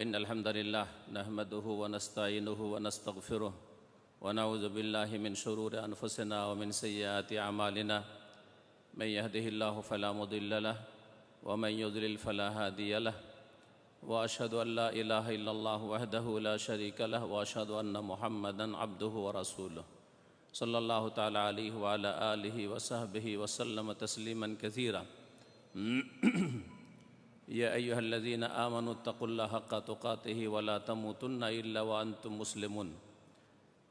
إن الحمد لله نحمده ونستعينه ونستغفره ونعوذ بالله من شرور أنفسنا ومن سيئات أعمالنا من يهده الله فلا مضل له ومن يضلل فلا هادي له وأشهد أن لا إله إلا الله وحده لا شريك له وأشهد أن محمدا عبده ورسوله صلى الله تعالى عليه وعلى آله وصحبه وسلم تسليما كثيرا يا أيها الذين آمنوا اتقوا الله حق تقاته ولا تموتن إلا وأنتم مسلمون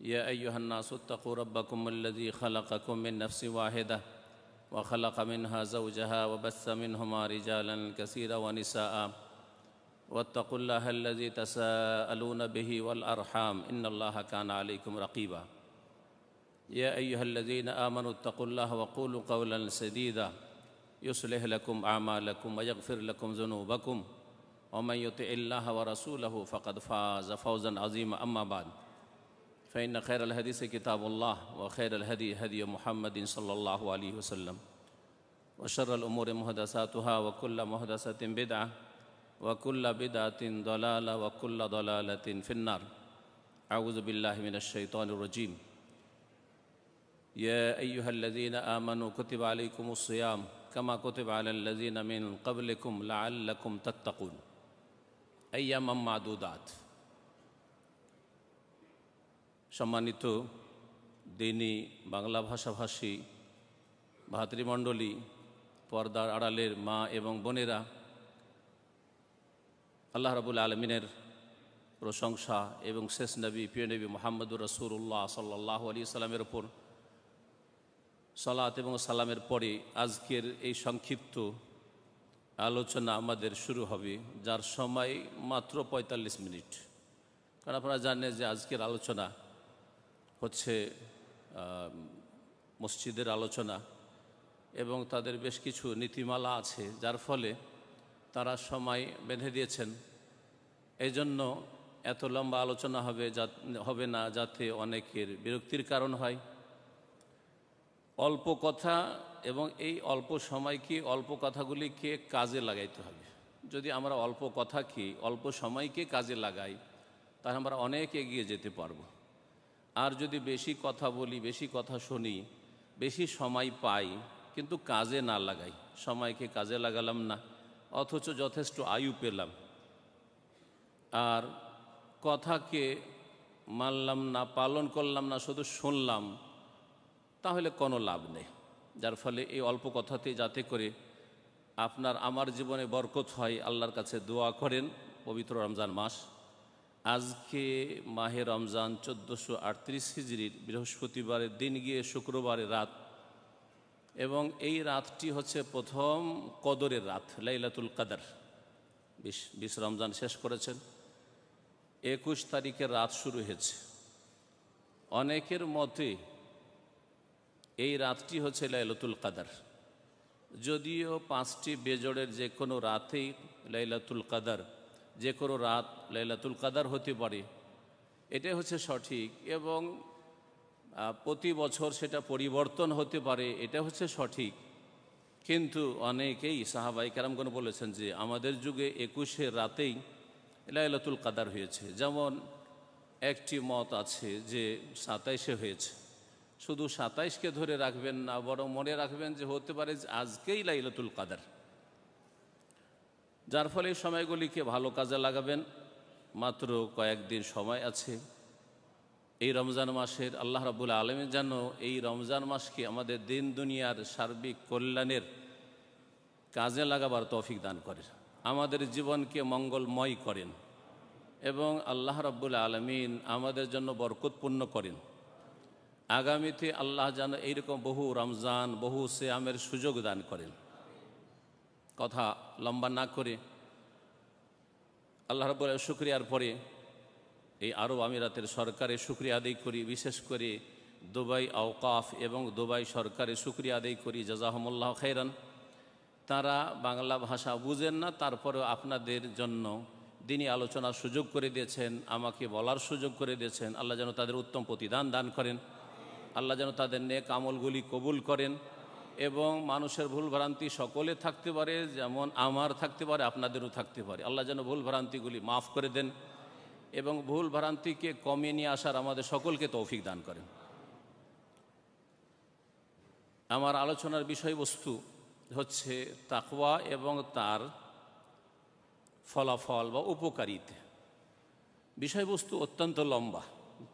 يا أيها الناس اتقوا ربكم الذي خلقكم من نفس واحدة وخلق منها زوجها وبث منهما رجالا كثيرا ونساء واتقوا الله الذي تساءلون به والأرحام إن الله كان عليكم رقيبا يا أيها الذين آمنوا اتقوا الله وقولوا قولا سديدا يصلح لكم أعمالكم ويغفر لكم ذنوبكم ومن يطع الله ورسوله فقد فاز فوزا عظيما أما بعد فإن خير الحديث كتاب الله وخير الهدي هدي محمد صلى الله عليه وسلم وشر الأمور محدثاتها وكل محدثة بدعة وكل بدعة ضلالة وكل ضلالة في النار أعوذ بالله من الشيطان الرجيم يا أيها الذين آمنوا كتب عليكم الصيام كما كتب على الذين من قبلكم لعلكم تتقون أياما معدودات সম্মানিত দিনী বাংলা ভাষাভাষী ভাতৃমণ্ডলী, পর্দার আড়ালের মা এবং বোনেরা, আল্লাহ রাব্বুল আলামিনের প্রশংসা এবং শেষ নবী প্রিয় নবী মুহাম্মদুর রাসূলুল্লাহ সাল্লাল্লাহু আলাইহি সাল্লামের উপর সালাত এবং সালামের পরে আজকের এই সংক্ষিপ্ত আলোচনা আমাদের শুরু হবে, যার সময় মাত্র ৪৫ মিনিট। কারণ আপনারা জানেন যে আজকের আলোচনা হচ্ছে মসজিদের আলোচনা এবং তাদের বেশ কিছু নীতিমালা আছে, যার ফলে তারা সময় বেঁধে দিয়েছেন। এই জন্য এত লম্বা আলোচনা হবে না, যাতে অনেকের বিরক্তির কারণ হয়। অল্প কথা এবং এই অল্প সময়কে, অল্প কথাগুলিকে কাজে লাগাইতে হবে। যদি আমরা অল্প কথাকে, অল্প সময়কে কাজে লাগাই, তাহলে আমরা অনেক এগিয়ে যেতে পারব। আর যদি বেশি কথা বলি, বেশি কথা শুনি, বেশি সময় পাই, কিন্তু কাজে না লাগাই, সময়কে কাজে লাগালাম না, অথচ যথেষ্ট আয়ু পেলাম, আর কথাকে মানলাম না, পালন করলাম না, শুধু শুনলাম, তাহলে কোনো লাভ নেই। যার ফলে এই অল্প কথাতে যাতে করে আপনার আমার জীবনে বরকত হয়, আল্লাহর কাছে দোয়া করেন। পবিত্র রমজান মাস, আজকে মাহে রমজান 1438 হিজরির বৃহস্পতিবারের দিন গিয়ে শুক্রবারের রাত, এবং এই রাতটি হচ্ছে প্রথম কদরের রাত, লাইলাতুল কদর। 20 রমজান শেষ করেছেন, 21 তারিখের রাত শুরু হয়েছে। অনেকের মতে এই রাতটি হচ্ছে লাইলাতুল কদর, যদিও 5টি বেজোড়ের যে কোনো রাতেই লাইলাতুল কদর, যে কোনো রাত লাইলাতুল কদর হতে পারে, এটাই হচ্ছে সঠিক। এবং প্রতি বছর সেটা পরিবর্তন হতে পারে, এটা হচ্ছে সঠিক। কিন্তু অনেকেই সাহাবায়ে কেরামগণ বলেছেন যে আমাদের যুগে 21 রাতেই লাইলাতুল কদর হয়েছে। যেমন একটি মত আছে যে 27 হয়েছে। শুধু 27কে ধরে রাখবেন না, বরং মনে রাখবেন যে হতে পারে যে আজকেই লাইলাতুল কদর। যার ফলে এই সময়গুলিকে ভালো কাজে লাগাবেন। মাত্র কয়েকদিন সময় আছে এই রমজান মাসের। আল্লাহ রাব্বুল আলামিন যেন এই রমজান মাসকে আমাদের দিন দুনিয়ার সার্বিক কল্যাণের কাজে লাগাবার তৌফিক দান করেন, আমাদের জীবনকে মঙ্গলময় করেন, এবং আল্লাহ রাব্বুল আলামিন আমাদের জন্য বরকতপূর্ণ করেন। আগামীতে আল্লাহ যেন এইরকম বহু রমজান, বহু সিয়ামের সুযোগ দান করেন। কথা লম্বা না করে আল্লাহ রাব্বুল আলামিনের শুকরিয়ার পরে এই আরব আমিরাতের সরকারের শুকরিয়া আদায় করি, বিশেষ করে দুবাই আওকাফ এবং দুবাই সরকারের শুকরিয়া আদায় করি, জাযাহুমুল্লাহ খাইরান। তারা বাংলা ভাষা বুঝেন না, তারপরেও আপনাদের জন্য দিনী আলোচনার সুযোগ করে দিয়েছেন, আমাকে বলার সুযোগ করে দিয়েছেন। আল্লাহ যেন তাদের উত্তম প্রতিদান দান করেন, আল্লাহ যেন তাদের নেক আমলগুলি কবুল করেন, এবং মানুষের ভুলভ্রান্তি সকলে থাকতে পারে, যেমন আমার থাকতে পারে, আপনাদেরও থাকতে পারে। আল্লাহ যেন ভুলভ্রান্তিগুলি মাফ করে দেন এবং ভুলভ্রান্তিকে কমিয়ে নিয়ে আসার আমাদের সকলকে তৌফিক দান করেন। আমার আলোচনার বিষয়বস্তু হচ্ছে তাকওয়া এবং তার ফলাফল বা উপকারিতা। বিষয়বস্তু অত্যন্ত লম্বা,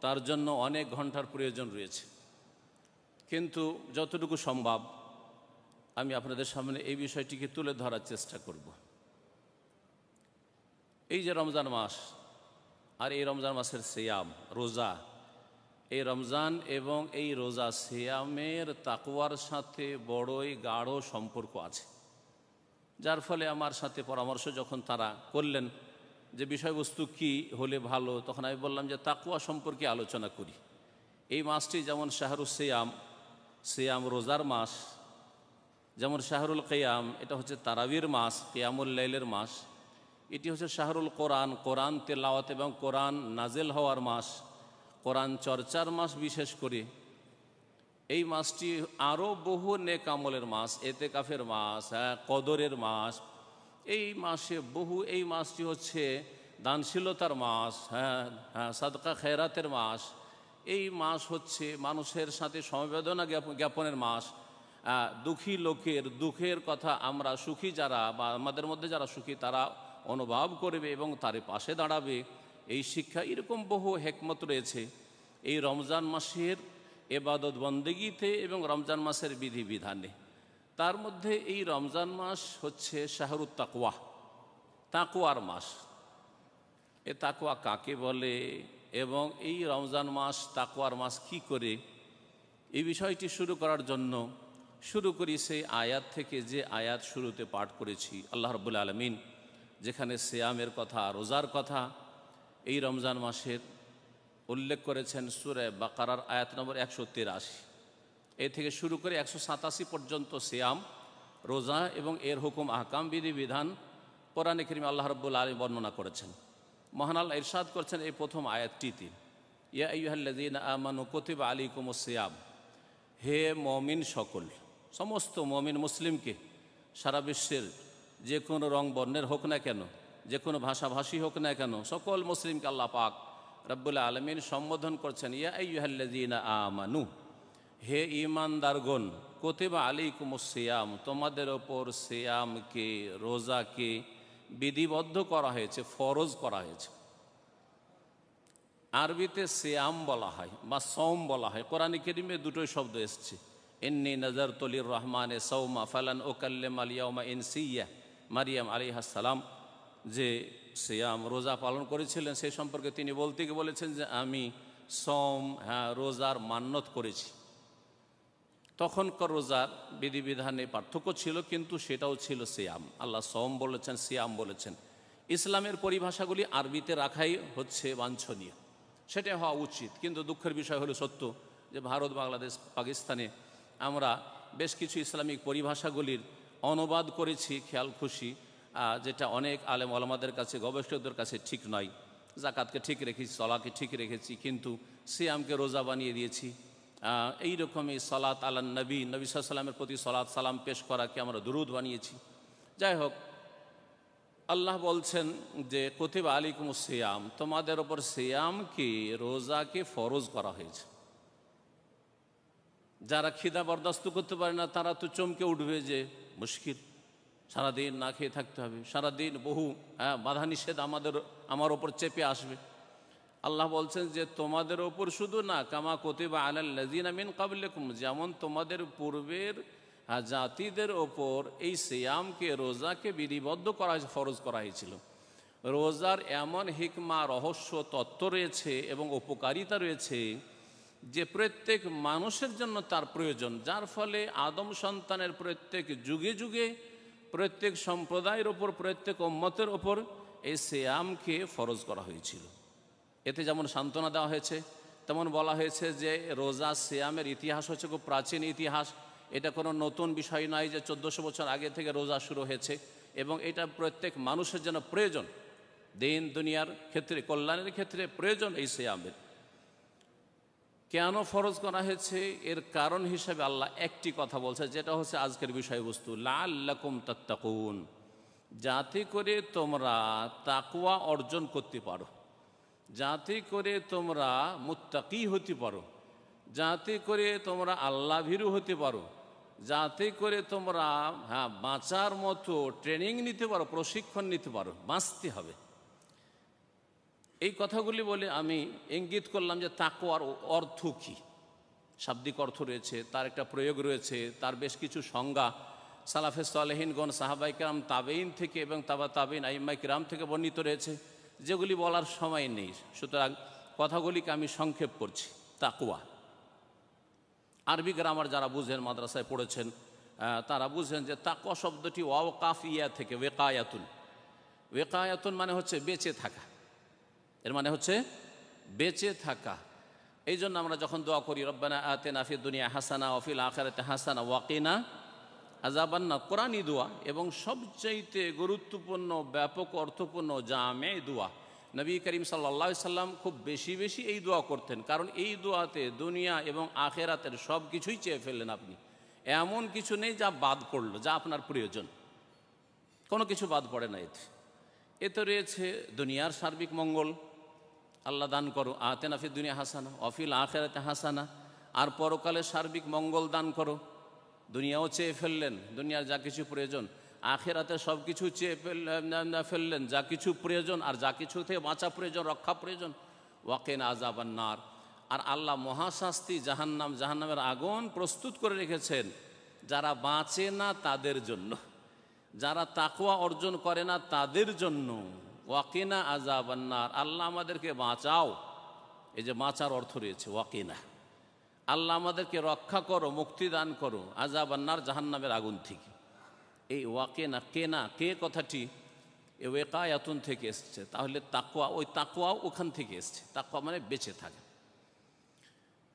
তার জন্য অনেক ঘন্টার প্রয়োজন রয়েছে, কিন্তু যতটুকু সম্ভব আমি আপনাদের সামনে এই বিষয়টিকে তুলে ধরার চেষ্টা করব। এই যে রমজান মাস, আর এই রমজান মাসের সিয়াম, রোজা, এই রমজান এবং এই রোজা সিয়ামের তাকওয়ার সাথে বড়ই গাঢ় সম্পর্ক আছে, যার ফলে আমার সাথে পরামর্শ যখন তারা করলেন যে বিষয়বস্তু কি হলে ভালো, তখন আমি বললাম যে তাকওয়া সম্পর্কে আলোচনা করি। এই মাসটি যেমন শাহরুল সিয়াম, সিয়াম রোজার মাস, যেমন শাহরুল কিয়াম, এটা হচ্ছে তারাবির মাস, কিয়ামুল লাইলের মাস। এটি হচ্ছে শাহরুল কোরআন, কোরআন তেলাওয়াত এবং কোরআন নাজেল হওয়ার মাস, কোরআন চর্চার মাস। বিশেষ করে এই মাসটি আরও বহু নেক আমলের মাস, এতেকাফের মাস, কদরের মাস। এই মাসে বহু, এই মাসটি হচ্ছে দানশীলতার মাস, সাদকা খেরাতের মাস। এই মাস হচ্ছে মানুষের সাথে সমবেদনা জ্ঞাপনের মাস। দুঃখী লোকের দুঃখের কথা আমরা সুখী যারা বা আমাদের মধ্যে যারা সুখী তারা অনুভব করবে এবং তার পাশে দাঁড়াবে, এই শিক্ষা, এরকম বহু হেকমত রয়েছে এই রমজান মাসের এবাদত বন্দেগীতে এবং রমজান মাসের বিধিবিধানে। তার মধ্যে এই রমজান মাস হচ্ছে শাহরুত তাকওয়া, তাকওয়ার মাস। এ তাকওয়া কাকে বলে এবং এই রমজান মাস তাকওয়ার মাস কি করে, এই বিষয়টি শুরু করার জন্য শুরু করি সেই আয়াত থেকে, যে আয়াত শুরুতে পাঠ করেছি। আল্লাহ রাব্বুল আলামিন যেখানে সিয়ামের কথা, রোজার কথা এই রমজান মাসের উল্লেখ করেছেন সূরা বাকারার আয়াত নম্বর 183। এ থেকে শুরু করে 187 পর্যন্ত সিয়াম, রোজা এবং এর হুকুম, আহকাম, বিধিবিধান কোরআনে কারীমে আল্লাহ রাব্বুল আলামিন বর্ণনা করেছেন। মহান আল্লাহ ইরশাদ করছেন এই প্রথম আয়াতটিতে, ইয়া আইয়ুহাল্লাযীনা আমানু কুতিবা আলাইকুমুস সিয়াম, হে মুমিন সকল, সমস্ত মুমিন মুসলিমকে, সারা বিশ্বের যে কোনো রং বর্ণের হোক না কেন, যে কোনো ভাষাভাষী হোক না কেন, সকল মুসলিমকে আল্লাহ পাক রব্বুল আলামিন সম্বোধন করছেন ইয়া আইয়ুহাল্লাযীনা আমানু, হে ঈমানদারগণ, কুতিবা আলাইকুমুস সিয়াম, তোমাদের ওপর সিয়ামকে, রোজাকে বিধিবদ্ধ করা হয়েছে, ফরজ করা হয়েছে। আরবিতে সিয়াম বলা হয় বা সওম বলা হয়। কোরআনে কারীমে দুটোই শব্দ এসছে, ইন্নী নাযারতু লির-রহমানে সাওমা ফালান উকাল্লিমাল ইয়াওমা ইনসিয়্যা। মারিয়াম আলাইহিস সালাম যে সিয়াম, রোজা পালন করেছিলেন, সেই সম্পর্কে তিনি বলতে গিয়ে বলেছেন যে আমি সওম, রোজার মান্যত করেছি। তখনকার রোজার বিধিবিধানে পার্থক্য ছিল, কিন্তু সেটাও ছিল সিয়াম। আল্লাহ সওম বলেছেন, সিয়াম বলেছেন। ইসলামের পরিভাষাগুলি আরবিতে রাখাই হচ্ছে বাঞ্ছনীয়, সেটা হওয়া উচিত। কিন্তু দুঃখের বিষয় হলো সত্য যে ভারত, বাংলাদেশ, পাকিস্তানে আমরা বেশ কিছু ইসলামিক পরিভাষাগুলির অনুবাদ করেছি খেয়াল খুশি, যেটা অনেক আলেম ওলামাদের কাছে, গবেষকদের কাছে ঠিক নয়। জাকাতকে ঠিক রেখেছি, সলাকে ঠিক রেখেছি, কিন্তু সিয়ামকে রোজা বানিয়ে দিয়েছি। এই রকমই সলাত আলান নবী, নবী সাল্লাল্লাহু আলাইহি ওয়াসাল্লামের প্রতি সলাত সালাম পেশ করাকে আমরা দুরুদ বানিয়েছি। যাই হোক, আল্লাহ বলছেন যে কুতিবা আলাইকুমুস সিয়াম, তোমাদের ওপর সিয়ামকে, রোজাকে ফরজ করা হয়েছে। যারা খিদা বরদাস্ত করতে পারে না তারা তো চমকে উঠবে যে মুশকিল, সারাদিন না খেয়ে থাকতে হবে, সারাদিন বহু বাধা নিষেধ আমার ওপর চেপে আসবে। আল্লাহ বলছেন যে তোমাদের ওপর শুধু না, কামা কুতিবা আলাল্লাযীনা মিন ক্বাবলিকুম, যেমন তোমাদের পূর্বের জাতিদের ওপর এই সিয়ামকে, রোজাকে বিধিবদ্ধ করা হয়েছে, ফরজ করা হয়েছিল। রোজার এমন হিকমা, রহস্য, তত্ত্ব রয়েছে এবং উপকারিতা রয়েছে যে প্রত্যেক মানুষের জন্য তার প্রয়োজন, যার ফলে আদম সন্তানের প্রত্যেক যুগে যুগে, প্রত্যেক সম্প্রদায়ের ওপর, প্রত্যেক উম্মতের ওপর এই সিয়ামকে ফরজ করা হয়েছিল। এতে যেমন সান্ত্বনা দেওয়া হয়েছে, তেমন বলা হয়েছে যে রোজা, সিয়ামের ইতিহাস হচ্ছে খুব প্রাচীন ইতিহাস। এটা কোনো নতুন বিষয় নয় যে 1400 বছর আগে থেকে রোজা শুরু হয়েছে, এবং এটা প্রত্যেক মানুষের জন্য প্রয়োজন, দিন দুনিয়ার ক্ষেত্রে, কল্যাণের ক্ষেত্রে প্রয়োজন এই সিয়ামের। কেন ফরজ করা হয়েছে এর কারণ হিসেবে আল্লাহ একটি কথা বলছে, যেটা হচ্ছে আজকের বিষয়বস্তু, লাআল্লাকুম তাত্তাকুন, যাতে করে তোমরা তাকওয়া অর্জন করতে পারো, যাতে করে তোমরা মুত্তাকি হতে পারো, যাতে করে তোমরা আল্লাহ ভীরু হতে পারো, যাতে করে তোমরা বাঁচার মতো ট্রেনিং নিতে পারো, প্রশিক্ষণ নিতে পারো, বাঁচতে হবে। এই কথাগুলি বলে আমি ইঙ্গিত করলাম যে তাকওয়ার অর্থ কী। শাব্দিক অর্থ রয়েছে, তার একটা প্রয়োগ রয়েছে, তার বেশ কিছু সংজ্ঞা সালাফে সালেহিনগণ, সাহাবাই কেরাম, তাবেইন থেকে এবং তাবা তাবেইন, আইম্মাই কেরাম থেকে বর্ণিত রয়েছে, যেগুলি বলার সময় নেই। সুতরাং কথাগুলিকে আমি সংক্ষেপ করছি। তাকওয়া আরবি গ্রামার যারা বুঝেন, মাদ্রাসায় পড়েছেন, তারা বুঝেন যে তাকওয়া শব্দটি ওয়াও কাফ ইয়া থেকে ওয়েকায়াতুন। ওয়েকায়াতুন মানে হচ্ছে বেঁচে থাকা, এর মানে হচ্ছে বেঁচে থাকা। এই জন্য আমরা যখন দোয়া করি রব্বানা আতিনা ফিদ দুনিয়া হাসানা ওয়া ফিল আখিরাতি হাসানা ওয়া কিনা আযাবান্নার, কোরআনি দোয়া এবং সবচাইতে গুরুত্বপূর্ণ, ব্যাপক, অর্থপূর্ণ জামে দোয়া। নবী করিম সাল্লাল্লাহু আলাইহি সাল্লাম খুব বেশি বেশি এই দোয়া করতেন, কারণ এই দোয়াতে দুনিয়া এবং আখিরাতের সব কিছুই চেয়ে ফেললেন আপনি। এমন কিছু নেই যা বাদ পড়লো, যা আপনার প্রয়োজন, কোনো কিছু বাদ পড়ে না। এতে রয়েছে দুনিয়ার সার্বিক মঙ্গল, আল্লাহ দান করো, আতিনা ফিদ দুনিয়া হাসানা ওয়া ফিল আখিরাতি হাসানা, আর পরকালে সার্বিক মঙ্গল দান করো। দুনিয়াও চেয়ে ফেললেন, দুনিয়ার যা কিছু প্রয়োজন, আখিরাতে সব কিছু চেয়ে ফেললেন, যা কিছু প্রয়োজন, আর যা কিছু থেকে বাঁচা প্রয়োজন, রক্ষা প্রয়োজন। ওয়া কিনা আযাবান নার, আর আল্লাহ মহাশাস্তি জাহান্নাম, জাহান্নামের আগুন প্রস্তুত করে রেখেছেন যারা বাঁচে না তাদের জন্য, যারা তাকওয়া অর্জন করে না তাদের জন্য। ওয়া কিনা আযাবান নার, আল্লাহ আমাদেরকে বাঁচাও। এই যে বাঁচার অর্থ রয়েছে ওয়া কিনা, আল্লাহ আমাদেরকে রক্ষা করো, মুক্তি দান করো আযাবান নার, জাহান্নামের আগুন থেকে। এই ওয়া কিনা, কেনা, কে কথাটি এ ওয়েকায়াতুন থেকে এসছে, তাহলে তাকওয়া, ওই তাকওয়াও ওখান থেকে এসছে। তাকওয়া মানে বেঁচে থাকে।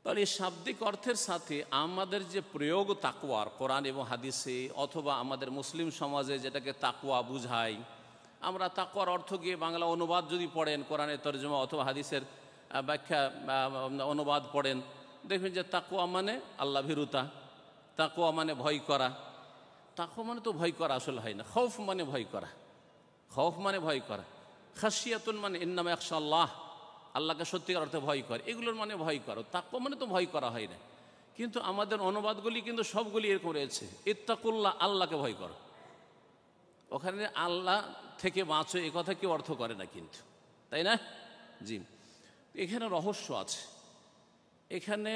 তাহলে এই শাব্দিক অর্থের সাথে আমাদের যে প্রয়োগ তাকওয়ার কোরআন এবং হাদিসে, অথবা আমাদের মুসলিম সমাজে যেটাকে তাকওয়া বুঝায়, আমরা তাকওয়ার অর্থ গিয়ে বাংলা অনুবাদ যদি পড়েন, কোরআনের তরজমা অথবা হাদিসের ব্যাখ্যা অনুবাদ পড়েন, দেখবেন যে তাকওয়া মানে আল্লাহ ভীরুতা, তাকওয়া মানে ভয় করা। তাকওয়া মানে তো ভয় করা আসলে হয় না। খৌফ মানে ভয় করা, খৌফ মানে ভয় করা। খাশিয়াতুন মানে ইন্নামা ইয়াখশাল্লাহ, আল্লাহকে সত্যিকার অর্থে ভয় করে, এগুলোর মানে ভয় করো। তাকওয়া মানে তো ভয় করা হয় না, কিন্তু আমাদের অনুবাদগুলি কিন্তু সবগুলি এরকম রয়েছে, ইত্তাকুল্লাহ, আল্লাহকে ভয় করো। ওখানে আল্লাহ থেকে বাঁচো এ কথা কেউ অর্থ করে না কিন্তু, তাই না? জি, এখানে রহস্য আছে। এখানে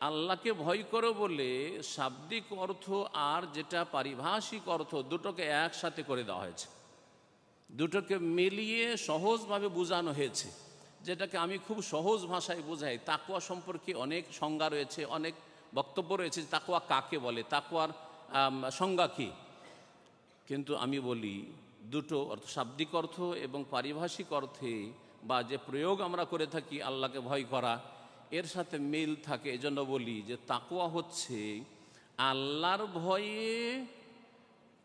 আল্লাহকে ভয় করো বলে শাব্দিক অর্থ আর যেটা পারিভাষিক অর্থ, দুটোকে একসাথে করে দেওয়া হয়েছে, দুটোকে মিলিয়ে সহজভাবে বোঝানো হয়েছে, যেটাকে আমি খুব সহজ ভাষায় বোঝাই। তাকওয়া সম্পর্কে অনেক সংজ্ঞা রয়েছে, অনেক বক্তব্য রয়েছে, তাকওয়া কাকে বলে, তাকওয়ার সংজ্ঞা কী। কিন্তু আমি বলি দুটো অর্থ, শাব্দিক অর্থ এবং পারিভাষিক অর্থে বা যে প্রয়োগ আমরা করে থাকি আল্লাহকে ভয় করা, এর সাথে মিল থাকে। এজন্য বলি যে তাকওয়া হচ্ছে আল্লাহর ভয়ে,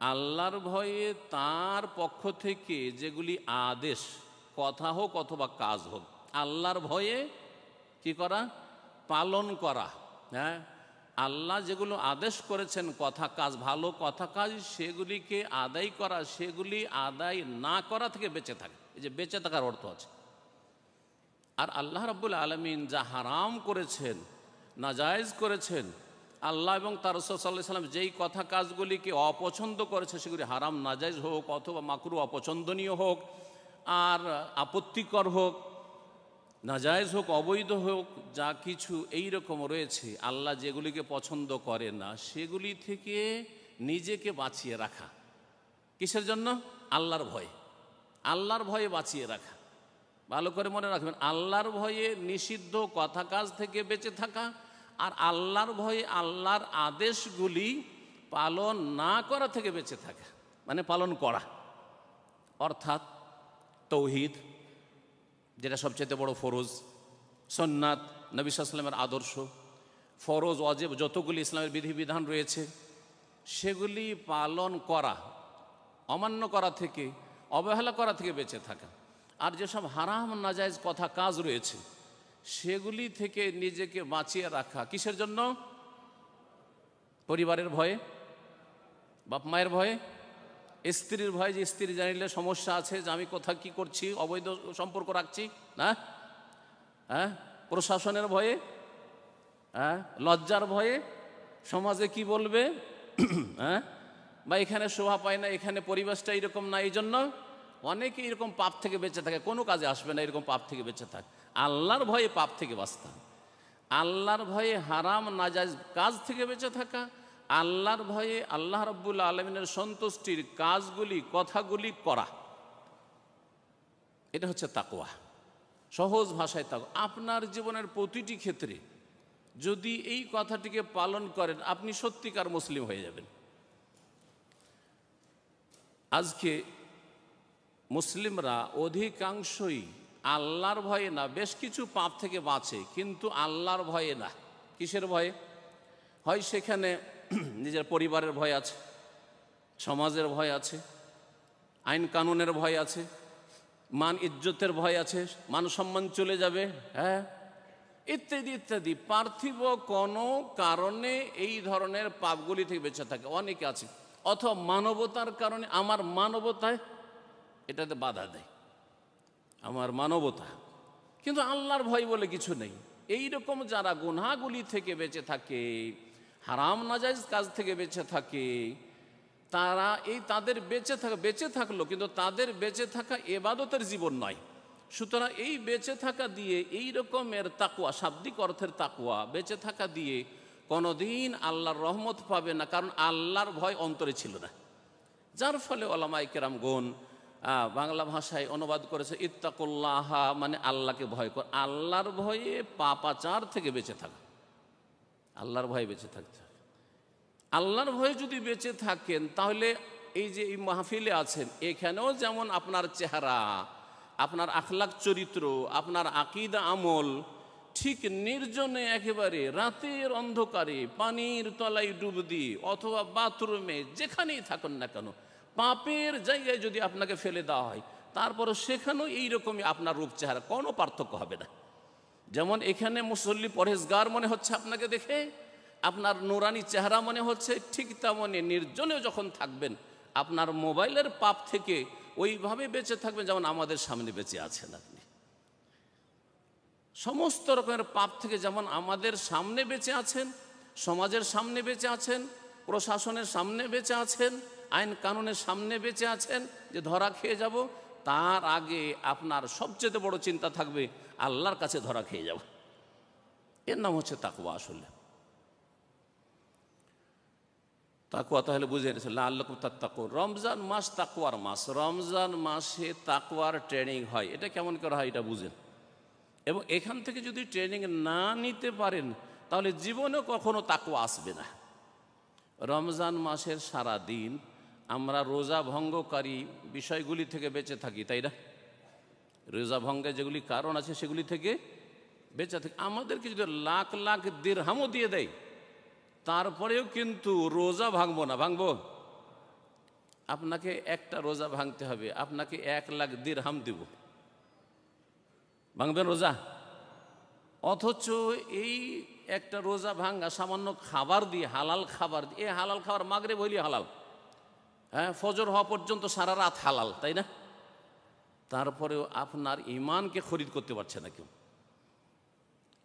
আল্লাহর ভয়ে তার পক্ষ থেকে যেগুলি আদেশ, কথা হোক অথবা কাজ হোক, আল্লাহর ভয়ে কি করা, পালন করা। হ্যাঁ, আল্লাহ যেগুলো আদেশ করেছেন কথা কাজ, ভালো কথা কাজ, সেগুলিকে আদায় করা, সেগুলি আদায় না করা থেকে বেঁচে থাকে। এই যে বেঁচে থাকার অর্থ আছে। আর আল্লাহ রাব্বুল আলামিন যা হারাম করেছেন, নাজায়েজ করেছেন, আল্লাহ এবং তার রাসূল সাল্লাল্লাহু আলাইহি ওয়াসাল্লাম যেই কথা কাজগুলিকে অপছন্দ করেছে, সেগুলি হারাম, নাজায়েজ হোক অথবা মাকরুহ, অপছন্দনীয় হোক আর আপত্তিকর হোক, নাজায়েজ হোক, অবৈধ হোক, যা কিছু এই রকম রয়েছে, আল্লাহ যেগুলিকে পছন্দ করে না সেগুলি থেকে নিজেকে বাঁচিয়ে রাখা। কিসের জন্য? আল্লাহর ভয়ে, আল্লাহর ভয়ে বাঁচিয়ে রাখা। ভালো করে মনে রাখবেন, আল্লাহর ভয়ে নিষিদ্ধ কথা কাজ থেকে বেঁচে থাকা, আর আল্লাহর ভয়ে আল্লাহর আদেশগুলি পালন না করা থেকে বেঁচে থাকা, মানে পালন করা। অর্থাৎ তৌহিদ, যেটা সবচেয়ে বড় ফরজ, সুন্নাত, নবী সাল্লাল্লাহু আলাইহি ওয়াসাল্লামের আদর্শ, ফরজ ওয়াজিব যতগুলি ইসলামের বিধিবিধান রয়েছে, সেগুলি পালন করা, অমান্য করা থেকে, অবহেলা করা থেকে বেঁচে থাকা। আর যেসব হারাম নাজায়েজ কথা কাজ রয়েছে, সেগুলি থেকে নিজেকে বাঁচিয়ে রাখা কিসের জন্য? পরিবারের ভয়ে, বাপ মায়ের ভয়ে, স্ত্রীর ভয়ে, যে স্ত্রী জানিলে সমস্যা আছে, যে আমি কোথাও কি করছি, অবৈধ সম্পর্ক রাখছি না, হ্যাঁ, প্রশাসনের ভয়ে, হ্যাঁ, লজ্জার ভয়ে, সমাজে কি বলবে, হ্যাঁ, বা এখানে শোভা পায় না, এখানে পরিবেশটা এরকম না, এই জন্য অনেকে এরকম পাপ থেকে বেঁচে থাকে, কোনো কাজে আসবে না, এরকম পাপ থেকে বেঁচে থাকে। আল্লাহর ভয়ে পাপ থেকে বাঁচতে হবে, আল্লাহর ভয়ে হারাম নাজায়েজ কাজ থেকে বেঁচে থাকা, আল্লাহর ভয়ে আল্লাহ রাব্বুল আলামিনের সন্তুষ্টির কাজগুলি, কথাগুলি করা, এটা হচ্ছে তাকওয়া। সহজ ভাষায় তাকওয়া। আপনার জীবনের প্রতিটি ক্ষেত্রে যদি এই কথাটিকে পালন করেন, আপনি সত্যিকার মুসলিম হয়ে যাবেন। আজকে মুসলিমরা অধিকাংশই আল্লাহর ভয়ে না, বেশ কিছু পাপ থেকে বাঁচে, কিন্তু আল্লাহর ভয়ে না। কিসের ভয়ে? হয় সেখানে নিজের পরিবারের ভয় আছে, সমাজের ভয় আছে, আইন কানুনের ভয় আছে, মান ইজ্জতের ভয় আছে, মান সম্মান চলে যাবে, হ্যাঁ, ইত্যাদি ইত্যাদি। পার্থিব কোনো কারণে এই ধরনের পাপগুলি থেকে বেঁচে থাকে অনেকে আছে, অথবা মানবতার কারণে, আমার মানবতায় এটাতে বাধা দেয়, আমার মানবতা, কিন্তু আল্লাহর ভয় বলে কিছু নেই। এই রকম যারা গুনাহগুলি থেকে বেঁচে থাকে, হারাম নাজায়েজ কাজ থেকে বেঁচে থাকে, তারা তাদের বেঁচে থাকলো, কিন্তু তাদের বেঁচে থাকা ইবাদতের জীবন নয়। সুতরাং এই বেঁচে থাকা দিয়ে, এই রকমের তাকওয়া, শাব্দিক অর্থের তাকওয়া, বেঁচে থাকা দিয়ে কোনোদিন আল্লাহর রহমত পাবে না, কারণ আল্লাহর ভয় অন্তরে ছিল না। যার ফলে ওলামায়ে কেরামগণ বাংলা ভাষায় অনুবাদ করেছে ইত্তাকুল্লাহ, মানে আল্লাহকে ভয় কর। আল্লাহর ভয়ে পাপাচার থেকে বেঁচে থাকা, আল্লাহর ভয়ে বেঁচে থাকতে হবে। আল্লাহর ভয়ে যদি বেঁচে থাকেন, তাহলে এই যে এই মাহফিলে আছেন, এখানেও যেমন আপনার চেহারা, আপনার আখলাক চরিত্র, আপনার আকীদা আমল ঠিক নির্জনে, একেবারে রাতের অন্ধকারে, পানির তলায় ডুব দিয়ে, অথবা বাথরুমে, যেখানেই থাকুন না কেন, পাপের জায়গায় যদি আপনাকে ফেলে দেওয়া হয়, তারপরও সেখানেও এইরকমই আপনার রূপ চেহারা, কোনো পার্থক্য হবে না। যেমন এখানে মুসল্লি পরহেজগার মনে হচ্ছে আপনাকে দেখে, আপনার নুরানি চেহারা মনে হচ্ছে, ঠিক তেমনি নির্জনেও যখন থাকবেন, আপনার মোবাইলের পাপ থেকে ওইভাবে বেঁচে থাকবেন যেমন আমাদের সামনে বেঁচে আছেন আপনি। সমস্ত রকমের পাপ থেকে যেমন আমাদের সামনে বেঁচে আছেন, সমাজের সামনে বেঁচে আছেন, প্রশাসনের সামনে বেঁচে আছেন, আইন কানুনের সামনে বেঁচে আছেন, যে ধরা খেয়ে যাব, তার আগে আপনার সবচেয়ে বড় চিন্তা থাকবে আল্লাহর কাছে ধরা খেয়ে যাব। এর নাম হচ্ছে তাকওয়া। আসলে তাকওয়া তাহলে বুঝে নিয়েছে, লাআল্লাকুম তাত্তাকুন। রমজান মাস তাকওয়ার মাস, রমজান মাসে তাকওয়ার ট্রেনিং হয়। এটা কেমন করা হয় এটা বুঝেন, এবং এখান থেকে যদি ট্রেনিং না নিতে পারেন, তাহলে জীবনেও কখনো তাকওয়া আসবে না। রমজান মাসের সারা দিন আমরা রোজা ভঙ্গকারী বিষয়গুলি থেকে বেঁচে থাকি, তাই না? রোজা ভঙ্গের যেগুলি কারণ আছে সেগুলি থেকে বেঁচে থাকি। আমাদেরকে যদি লাখ লাখ দিরহামও দিয়ে দেয়, তারপরেও কিন্তু রোজা ভাঙবো না। ভাঙবো? আপনাকে একটা রোজা ভাঙতে হবে, আপনাকে 1 লাখ দিরহাম দেব, ভাঙবেন রোজা? অথচ এই একটা রোজা ভাঙা সামান্য খাবার দিয়ে, হালাল খাবার দিয়ে, এই হালাল খাবার মাগরিব হইলে হালাল, হ্যাঁ, ফজর হওয়া পর্যন্ত সারা রাত হালাল, তাই না? তারপরেও আপনার ইমানকে খরিদ করতে পারছে না কেউ।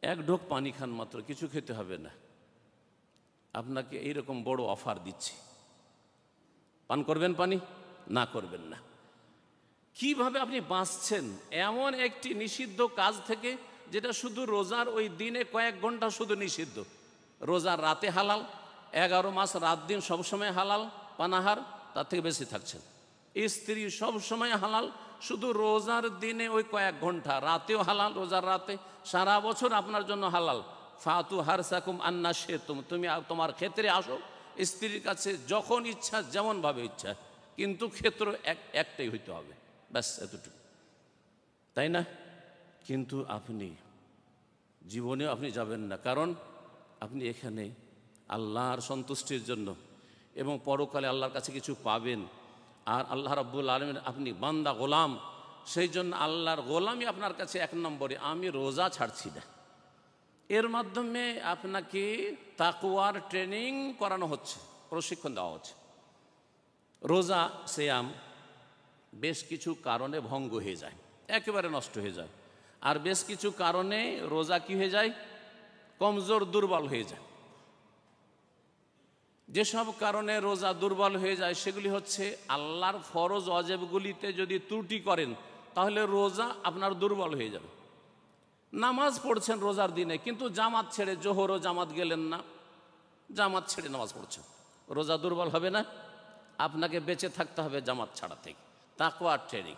1 ঢোক পানি খান মাত্র, কিছু খেতে হবে না, আপনাকে এইরকম বড় অফার দিচ্ছি, পান করবেন পানি? না, করবেন না। কিভাবে আপনি বাঁচছেন এমন একটি নিষিদ্ধ কাজ থেকে, যেটা শুধু রোজার ওই দিনে কয়েক ঘন্টা শুধু নিষিদ্ধ। রোজার রাতে হালাল, 11 মাস রাত দিন সবসময় হালাল পানাহার, তার থেকে বেশি থাকছেন। স্ত্রী সবসময় হালাল, শুধু রোজার দিনে ওই কয়েক ঘন্টা, রাতেও হালাল, রোজার রাতে, সারা বছর আপনার জন্য হালাল। ফাতু হারসাকুম আন্না শেতুম, তুমি তোমার ক্ষেত্রে আসো, স্ত্রীর কাছে যখন ইচ্ছা, যেমনভাবে ইচ্ছা, কিন্তু ক্ষেত্র একটাই হইতে হবে, ব্যাস, এতটুকু, তাই না? কিন্তু আপনি জীবনেও আপনি যাবেন না, কারণ আপনি এখানে আল্লাহর সন্তুষ্টির জন্য এবং পরকালে আল্লাহর কাছে কিছু পাবেন। আর আল্লাহ রাব্বুল আলামিন, আপনি বান্দা গোলাম, সেই জন্য আল্লাহর গোলামই আপনার কাছে 1 নম্বরে। আমি রোজা ছাড়ছি না, এর মাধ্যমে আপনাকে তাকওয়ার ট্রেনিং করানো হচ্ছে, প্রশিক্ষণ দেওয়া হচ্ছে। রোজা সিয়াম বেশ কিছু কারণে ভঙ্গ হয়ে যায়, একেবারে নষ্ট হয়ে যায়। আর বেশ কিছু কারণে রোজা কি হয়ে যায়, কমজোর দুর্বল হয়ে যায়। যেসব কারণে রোজা দুর্বল হয়ে যায় সেগুলি হচ্ছে আল্লাহর ফরজ ওয়াজিবগুলিতে যদি ত্রুটি করেন তাহলে রোজা আপনার দুর্বল হয়ে যাবে। নামাজ পড়ছেন রোজার দিনে কিন্তু জামাত ছেড়ে, জোহরও জামাত গেলেন না, জামাত ছেড়ে নামাজ পড়ছেন, রোজা দুর্বল হবে না? আপনাকে বেঁচে থাকতে হবে জামাত ছাড়া থেকে, তাকওয়া ট্রেনিং।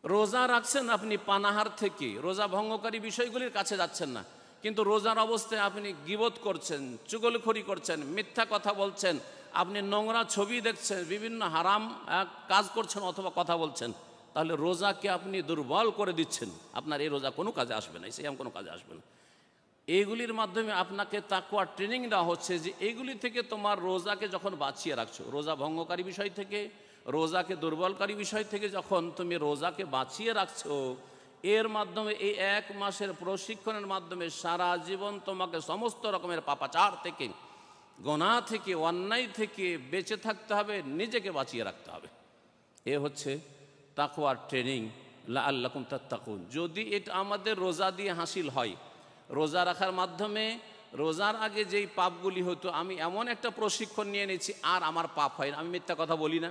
রোজা রাখছেন আপনি পানাহার থেকে, রোজা ভঙ্গকারী বিষয়গুলির কাছে যাচ্ছেন না, কিন্তু রোজার অবস্থায় আপনি গীবত করছেন, চুগলখড়ি করছেন, মিথ্যা কথা বলছেন, আপনি নোংরা ছবি দেখছেন, বিভিন্ন হারাম কাজ করছেন অথবা কথা বলছেন, তাহলে রোজাকে আপনি দুর্বল করে দিচ্ছেন। আপনার এই রোজা কোনো কাজে আসবে না, সিয়াম কোনো কাজে আসবে না। এইগুলির মাধ্যমে আপনাকে তাকওয়ার ট্রেনিং দেওয়া হচ্ছে যে এইগুলি থেকে তোমার রোজাকে যখন বাঁচিয়ে রাখছো, রোজা ভঙ্গকারী বিষয় থেকে, রোজাকে দুর্বলকারী বিষয় থেকে যখন তুমি রোজাকে বাঁচিয়ে রাখছো, এর মাধ্যমে এই এক মাসের প্রশিক্ষণের মাধ্যমে সারা জীবন তোমাকে সমস্ত রকমের পাপাচার থেকে, গোনাহ থেকে, অন্যায় থেকে বেঁচে থাকতে হবে, নিজেকে বাঁচিয়ে রাখতে হবে। এ হচ্ছে তাকওয়ার ট্রেনিং, লাআল্লাকুম তাত্তাকুন। যদি এটা আমাদের রোজা দিয়ে হাসিল হয়, রোজা রাখার মাধ্যমে রোজার আগে যেই পাপগুলি হতো আমি এমন একটা প্রশিক্ষণ নিয়ে নিয়েছি আর আমার পাপ হয় না, আমি মিথ্যা কথা বলি না,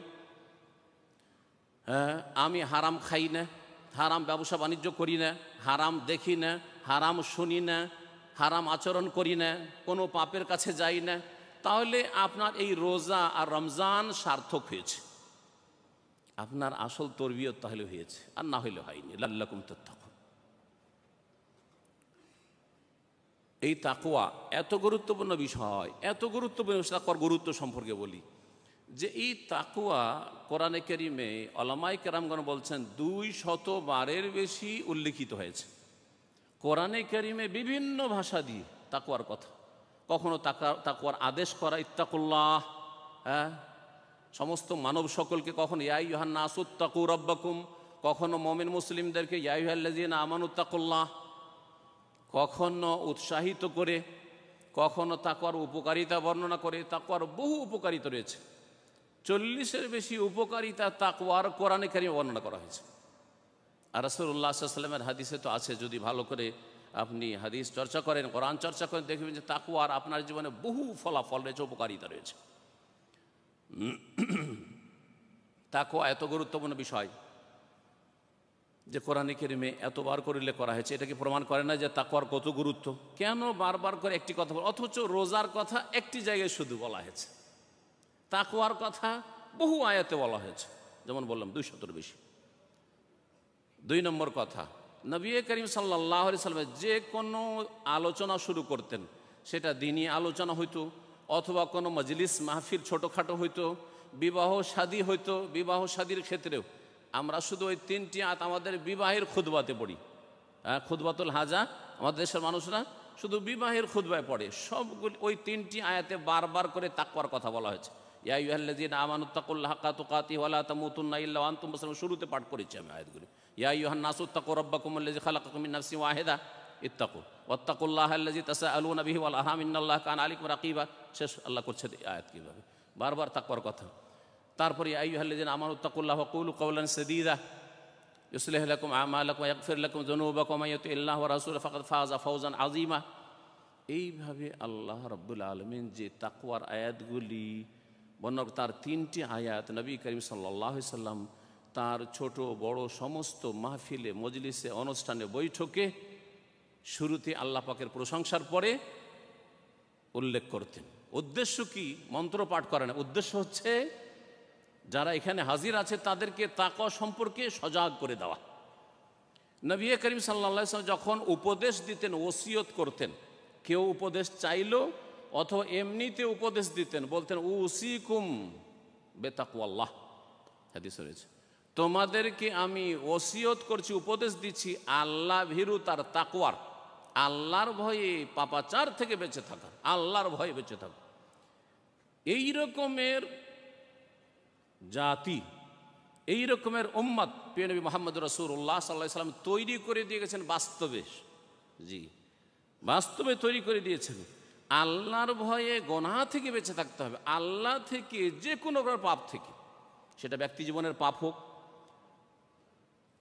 হ্যাঁ, আমি হারাম খাই না, হারাম ব্যবসা বাণিজ্য করি না, হারাম দেখি না, হারাম শুনি না, হারাম আচরণ করি না, কোনো পাপের কাছে যাই না, তাহলে আপনার এই রোজা আর রমজান সার্থক হয়েছে, আপনার আসল তরবিয়ত তাহলে হয়েছে, আর না হইলে হয়নি। লাআল্লাকুম তাত্তাকুন। এই তাকওয়া এত গুরুত্বপূর্ণ বিষয়, এত গুরুত্বপূর্ণ তাকওয়ার গুরুত্ব সম্পর্কে বলি যে এই তাকওয়া কোরআনে কারীমে উলামায়ে কেরামগণ বলছেন 200 বারের বেশি উল্লেখিত হয়েছে। কোরআনে কারীমে বিভিন্ন ভাষা দিয়ে তাকওয়ার কথা, কখনো তাকওয়ার আদেশ করা, ইত্তাকুল্লাহ, হ্যাঁ, সমস্ত মানব সকলকে, কখনো ইয়া আইয়ুহান নাসু ইত্তাকু রাব্বাকুম, কখনো মুমিন মুসলিমদেরকে ইয়া আইয়ুহাল্লাযীনা আমানু ইত্তাকুল্লাহ, কখনো উৎসাহিত করে, কখনো তাকওয়ার উপকারিতা বর্ণনা করে। তাকওয়ার বহু উপকারিতা রয়েছে, 40-এর বেশি উপকারিতা তাকওয়ার কোরআনে কারীমে বর্ণনা করা হয়েছে। আর রাসূলুল্লাহ সাল্লাল্লাহু আলাইহি ওয়াসাল্লামের হাদিসে তো আছে, যদি ভালো করে আপনি হাদিস চর্চা করেন, কোরআন চর্চা করেন, দেখবেন যে তাকওয়ার আপনার জীবনে বহু ফলাফল রয়েছে, উপকারিতা রয়েছে। তাকওয়া এত গুরুত্বপূর্ণ বিষয় যে কোরআনে কারীমে এতবার করে উল্লেখ করা হয়েছে, এটাকে প্রমাণ করে না যে তাকওয়ার কত গুরুত্ব। কেন বারবার করে একটি কথা বল, অথচ রোজার কথা একটি জায়গায় শুধু বলা হয়েছে, তাকওয়ার কথা বহু আয়াতে বলা হয়েছে, যেমন বললাম 200-এর বেশি। 2 নম্বর কথা, নবী করিম সাল্লাল্লাহু আলাইহি সাল্লাম যে কোনো আলোচনা শুরু করতেন, সেটা দ্বীনি আলোচনা হইতো অথবা কোনো মজলিস মাহফিল ছোটোখাটো হইতো, বিবাহ শাদী হইতো, বিবাহ শাদীর ক্ষেত্রেও আমরা শুধু ওই 3টি আয়াত আমাদের বিবাহের খুতবাতে পড়ি, হ্যাঁ, খুতবাতুল হাজা, আমাদের দেশের মানুষরা শুধু বিবাহের খুতবায় পড়ে, সবগুলি ওই 3টি আয়াতে বারবার করে তাকওয়ার কথা বলা হয়েছে। ইয়া আইয়ুহাল্লাযীনা আমানু ইত্তাকুল্লাহা হাক্কা তুকাতিহি ওয়া লা তামুতুন্না ইল্লা ওয়া আনতুম মুসলিমুন, শুরুতে পাঠ করেছি আমি আয়াতগুলি। ইয়া আইয়ুহান নাসু ইত্তাকু রাব্বাকুমুল্লাযী খালাকাকুম মিন নাফসিন ওয়াহিদা ইত্তাকু ওয়াত্তাকুল্লাহাল্লাযী তাসাআলুনা বিহি ওয়াল আরহাম ইন্নাল্লাহা কানা আলাইকুম রাকিবা। শেষ আল্লাহ করছে এই আয়াত কীভাবে বারবার তাকওয়ার কথা। তারপরে ইয়া আইয়ুহাল্লাযীনা আমানু ইত্তাকুল্লাহা ওয়া কুলু কাওলান সাদীদা ইউসলিহ লাকুম আমালাকুম ওয়া ইয়াগফির লাকুম যুনুবাকুম ওয়া মান ইউতি'ল্লাহ ওয়া রাসূলাহু ফাকাদ ফাযা ফাওজান আযীমা। এইভাবে আল্লাহ রাব্বুল আলামিন যে তাকওয়ার আয়াতগুলি বর্ণনা, তার 3টি আয়াত নবী করিম সাল্লাল্লাহু আলাইহি সাল্লাম তার ছোট বড় সমস্ত মাহফিলে, মজলিসে, অনুষ্ঠানে, বৈঠকে শুরুতে আল্লাহ পাকের প্রশংসার পরে উল্লেখ করতেন। উদ্দেশ্য কি? মন্ত্র পাঠ করে না, উদ্দেশ্য হচ্ছে যারা এখানে হাজির আছে তাদেরকে তাকওয়া সম্পর্কে সজাগ করে দেওয়া। নবী করিম সাল্লাল্লাহু আলাইহি সাল্লাম যখন উপদেশ দিতেন, ওসিয়ত করতেন, কেউ উপদেশ চাইলো অথবা এমনিতে উপদেশ দিতেন, বলতেন উসিকুম বেতাকওয়াল্লাহ, হাদিস রয়েছে, তোমাদেরকে আমি ওসিয়ত করছি, উপদেশ দিচ্ছি আল্লাহ ভীরু, তার তাকওয়ার, আল্লাহর ভয়ে, পাপাচার থেকে বেঁচে থাকা, আল্লাহর ভয়ে বেঁচে থাকা। এই রকমের জাতি, এই রকমের উম্মত প্রিয় নবী মুহাম্মদ রাসূলুল্লাহ সাল্লাল্লাহু আলাইহি ওয়াসাল্লাম তৈরি করে দিয়ে গেছেন বাস্তবে। জি, বাস্তবে তৈরি করে দিয়েছেন। আল্লাহর ভয়ে গোনাহ থেকে বেঁচে থাকতে হবে, আল্লাহ থেকে যে কোনো পাপ থেকে, সেটা ব্যক্তি জীবনের পাপ হোক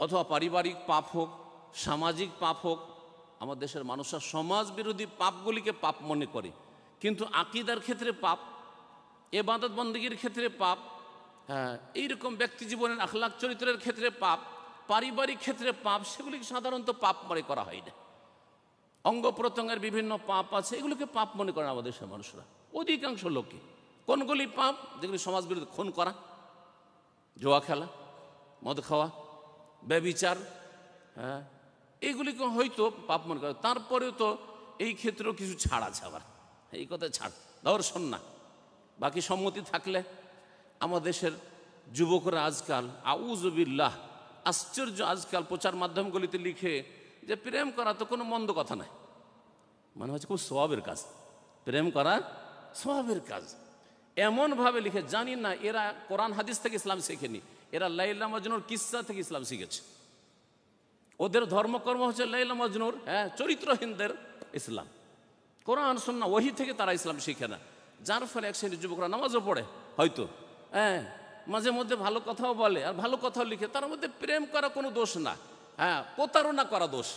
অথবা পারিবারিক পাপ হোক, সামাজিক পাপ হোক। আমাদের দেশের মানুষরা সমাজ বিরোধী পাপগুলিকে পাপ মনে করে, কিন্তু আকীদার ক্ষেত্রে পাপ, ইবাদত বন্দেগীর ক্ষেত্রে পাপ, হ্যাঁ এইরকম ব্যক্তি জীবনের আখলাক চরিত্রের ক্ষেত্রে পাপ, পারিবারিক ক্ষেত্রে পাপ, সেগুলিকে সাধারণত পাপ মনে করা হয় না। অঙ্গ প্রত্যঙ্গের বিভিন্ন পাপ আছে, এগুলোকে পাপ মনে করে আমাদের দেশের মানুষরা অধিকাংশ লোকে। কোনগুলি পাপ? যেগুলি সমাজ বিরোধী, খুন করা, জুয়া খেলা, মদ খাওয়া, ব্যভিচার, হ্যাঁ এইগুলিকে হয়তো পাপ মনে করে। তারপরেও তো এই ক্ষেত্রেও কিছু ছাড় আছে আবার, এই কথা ছাড়, দর্শন না, বাকি সম্মতি থাকলে। আমাদের দেশের যুবকরা আজকাল আউযুবিল্লাহ, আশ্চর্য, আজকাল প্রচার মাধ্যমগুলিতে লিখে যে প্রেম করা তো কোনো মন্দ কথা নয়, মানে হচ্ছে খুব সওয়াবের কাজ, প্রেম করা সওয়াবের কাজ, এমনভাবে লিখে। জানি না এরা কোরআন হাদিস থেকে ইসলাম শেখেনি, এরা লাইলা মজনুর কিসসা থেকে ইসলাম শিখেছে। ওদের ধর্মকর্ম হচ্ছে লাইলা মজনুর, হ্যাঁ চরিত্রহীনদের ইসলাম। কোরআন সুন্নাহ ওহী থেকে তারা ইসলাম শিখে না, যার ফলে এক শ্রেণীর যুবকরা নামাজও পড়ে হয়তো, হ্যাঁ মাঝে মধ্যে ভালো কথাও বলে আর ভালো কথাও লিখে, তার মধ্যে প্রেম করা কোনো দোষ না, হ্যাঁ প্রতারণা করা দোষ।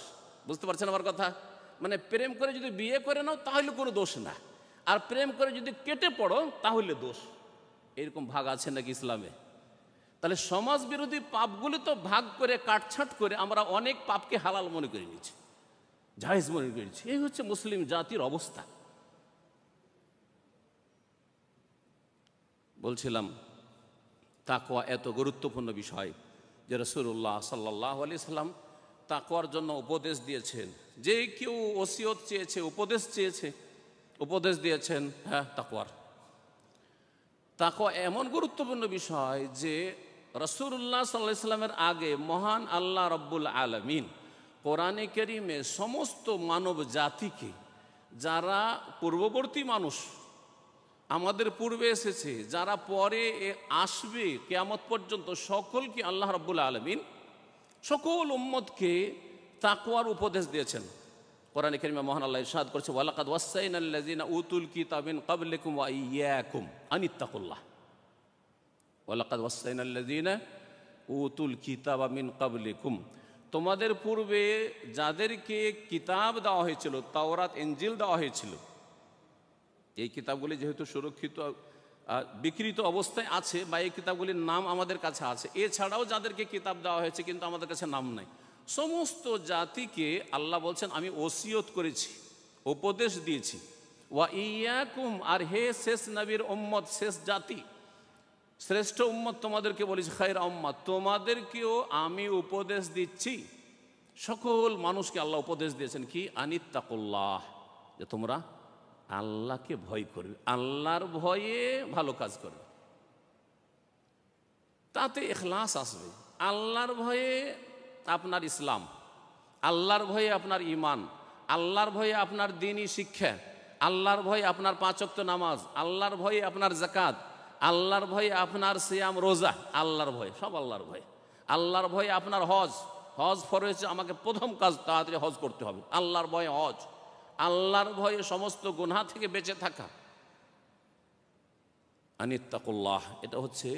বুঝতে পারছেন আমার কথা? মানে প্রেম করে যদি বিয়ে করে নাও তাহলে কোনো দোষ না, আর প্রেম করে যদি কেটে পড়ো তাহলে দোষ। এরকম ভাগ আছে নাকি ইসলামে? তাহলে সমাজ বিরোধী পাপগুলি তো ভাগ করে কাটছাঁট করে আমরা অনেক পাপকে হালাল মনে করে নিচ্ছি, জায়েজ মনে করে নিচ্ছি। এই হচ্ছে মুসলিম জাতির অবস্থা। বলছিলাম তাকওয়া এত গুরুত্বপূর্ণ বিষয় যে রাসূলুল্লাহ সাল্লাল্লাহু আলাইহি সাল্লাম তাকওয়ার জন্য উপদেশ দিয়েছেন। যে কেউ ওসিয়ত চেয়েছে, উপদেশ চেয়েছে, উপদেশ দিয়েছেন হ্যাঁ তাকওয়ার। তাকওয়া এমন গুরুত্বপূর্ণ বিষয় যে রাসূলুল্লাহ সাল্লাল্লাহু আলাইহি সাল্লামের আগে মহান আল্লাহ রব্বুল আলামিন কোরআনে কারীমে সমস্ত মানব জাতিকে, যারা পূর্ববর্তী মানুষ আমাদের পূর্বে এসেছে, যারা পরে আসবে কিয়ামত পর্যন্ত, সকলকে আল্লাহ রাব্বুল আলামিন সকল উম্মতকে তাকওয়ার উপদেশ দিয়েছেন। কোরআনে কারীমে মহান আল্লাহ ইরশাদ করেছে, ওয়ালাকাদ ওয়াসাইনাল্লাযিনা উতুল কিতাবা মিন ক্বাবলিকুম ওয়া ইয়্যাকুম আনিত্তাকুল্লাহ। ওয়ালাকাদ ওয়াসাইনাল্লাযিনা উতুল কিতাবা মিন ক্বাবলিকুম, তোমাদের পূর্বে যাদেরকে কিতাব দেওয়া হয়েছিল, তাওরাত ইনজিল দেওয়া হয়েছিল, এই কিতাবগুলি যেহেতু সুরক্ষিত বিকৃত অবস্থায় আছে বা এই কিতাবগুলির নাম আমাদের কাছে আছে, এছাড়াও যাদেরকে কিতাব দেওয়া হয়েছে কিন্তু আমাদের কাছে নাম নাই, সমস্ত জাতিকে আল্লাহ বলছেন আমি ওসিয়ত করেছি, উপদেশ দিয়েছি। ওয়া ইয়াকুম, আর হে শেষ নবীর উম্মত, শেষ জাতি, শ্রেষ্ঠ উম্মত তোমাদেরকে বলেছি, খায়রা উম্মত, তোমাদেরকেও আমি উপদেশ দিচ্ছি। সকল মানুষকে আল্লাহ উপদেশ দিয়েছেন কি? আনিত্তাকুল্লাহ, যে তোমরা আল্লাহকে ভয় করবে, আল্লাহর ভয়ে ভালো কাজ করবে, তাতে ইখলাস আসবে। আল্লাহর ভয়ে আপনার ইসলাম, আল্লাহর ভয়ে আপনার ঈমান, আল্লাহর ভয়ে আপনার দ্বীনি শিক্ষা, আল্লাহর ভয়ে আপনার 5 ওয়াক্ত নামাজ, আল্লাহর ভয়ে আপনার যাকাত, আল্লাহর ভয়ে আপনার সিয়াম রোজা, আল্লাহর ভয়ে, সব আল্লাহর ভয়ে। আল্লাহর ভয়ে আপনার হজ, হজ ফরজ হয়েছে, আমাকে প্রথম কাজ তাড়াতাড়ি হজ করতে হবে, আল্লাহর ভয়ে হজ। আল্লাহর ভয়ে সমস্ত গুনাহ থেকে বেঁচে থাকা, আনিত্তাকুল্লাহ। এটা হচ্ছে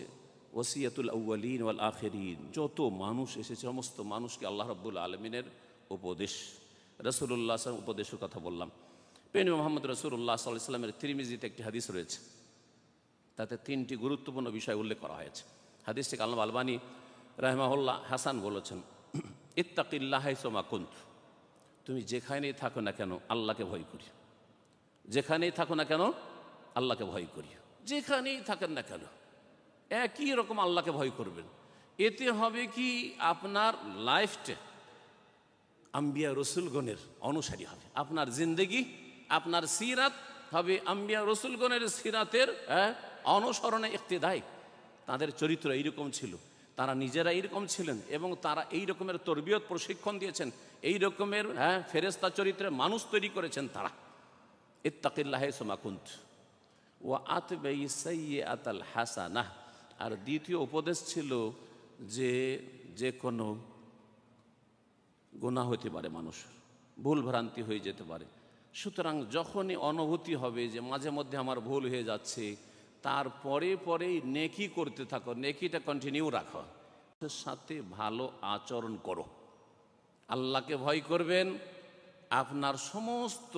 ওসিয়াতুল আউয়ালিন ওয়াল আখিরিন, যত মানুষ এসেছে সমস্ত মানুষকে আল্লাহ রাব্বুল আলামিনের উপদেশ। রাসূলুল্লাহ সাল্লাল্লাহু আলাইহি ওয়াসাল্লাম উপদেশের কথা বললাম। প্রিয় মুহাম্মদ রাসূলুল্লাহ সাল্লাল্লাহু আলাইহি ওয়াসাল্লামের তিরমিজিতে একটি হাদিস রয়েছে, তাতে 3টি গুরুত্বপূর্ণ বিষয় উল্লেখ করা হয়েছে। হাদিসটিকে আল্লামা আলবানী রাহিমাহুল্লাহ হাসান বলেছেন, ইত্তাকিল্লাহ হাইসুমা কুন্ত, তুমি যেখানেই থাকো না কেন আল্লাহকে ভয় করি, যেখানেই থাকো না কেন আল্লাহকে ভয় করি, যেখানেই থাকেন না কেন একই রকম আল্লাহকে ভয় করবেন। এতে হবে কি? আপনার লাইফটা আম্বিয়া রসুলগণের অনুসারী হবে, আপনার জিন্দেগি, আপনার সিরাত হবে আম্বিয়া রসুলগণের সিরাতের অনুসরণে ইক্তেদায়। তাদের চরিত্র এইরকম ছিল, তারা নিজেরা এইরকম ছিলেন এবং তারা এই রকমের তরবিয়ত প্রশিক্ষণ দিয়েছেন, এই রকমের ফেরেশতা চরিত্রের মানুষ তৈরি করেছেন তারা। ইত্তাকিল্লাহ হাইসুমা কুন্ত ওয়া আতবাই সাইয়্যাতাল হাসানাহ। আর দ্বিতীয় উপদেশ ছিল যে কোনো গুনাহ হতে পারে, মানুষ ভুল ভ্রান্তি হয়ে যেতে পারে, সুতরাং যখনই অনুভূতি হবে যে মাঝে মধ্যে আমার ভুল হয়ে যাচ্ছে, তারপরে পরেই নেকি করতে থাকো, নেকিটা কন্টিনিউ রাখো, সাথে ভালো আচরণ করো, আল্লাহকে ভয় করবেন, আপনার সমস্ত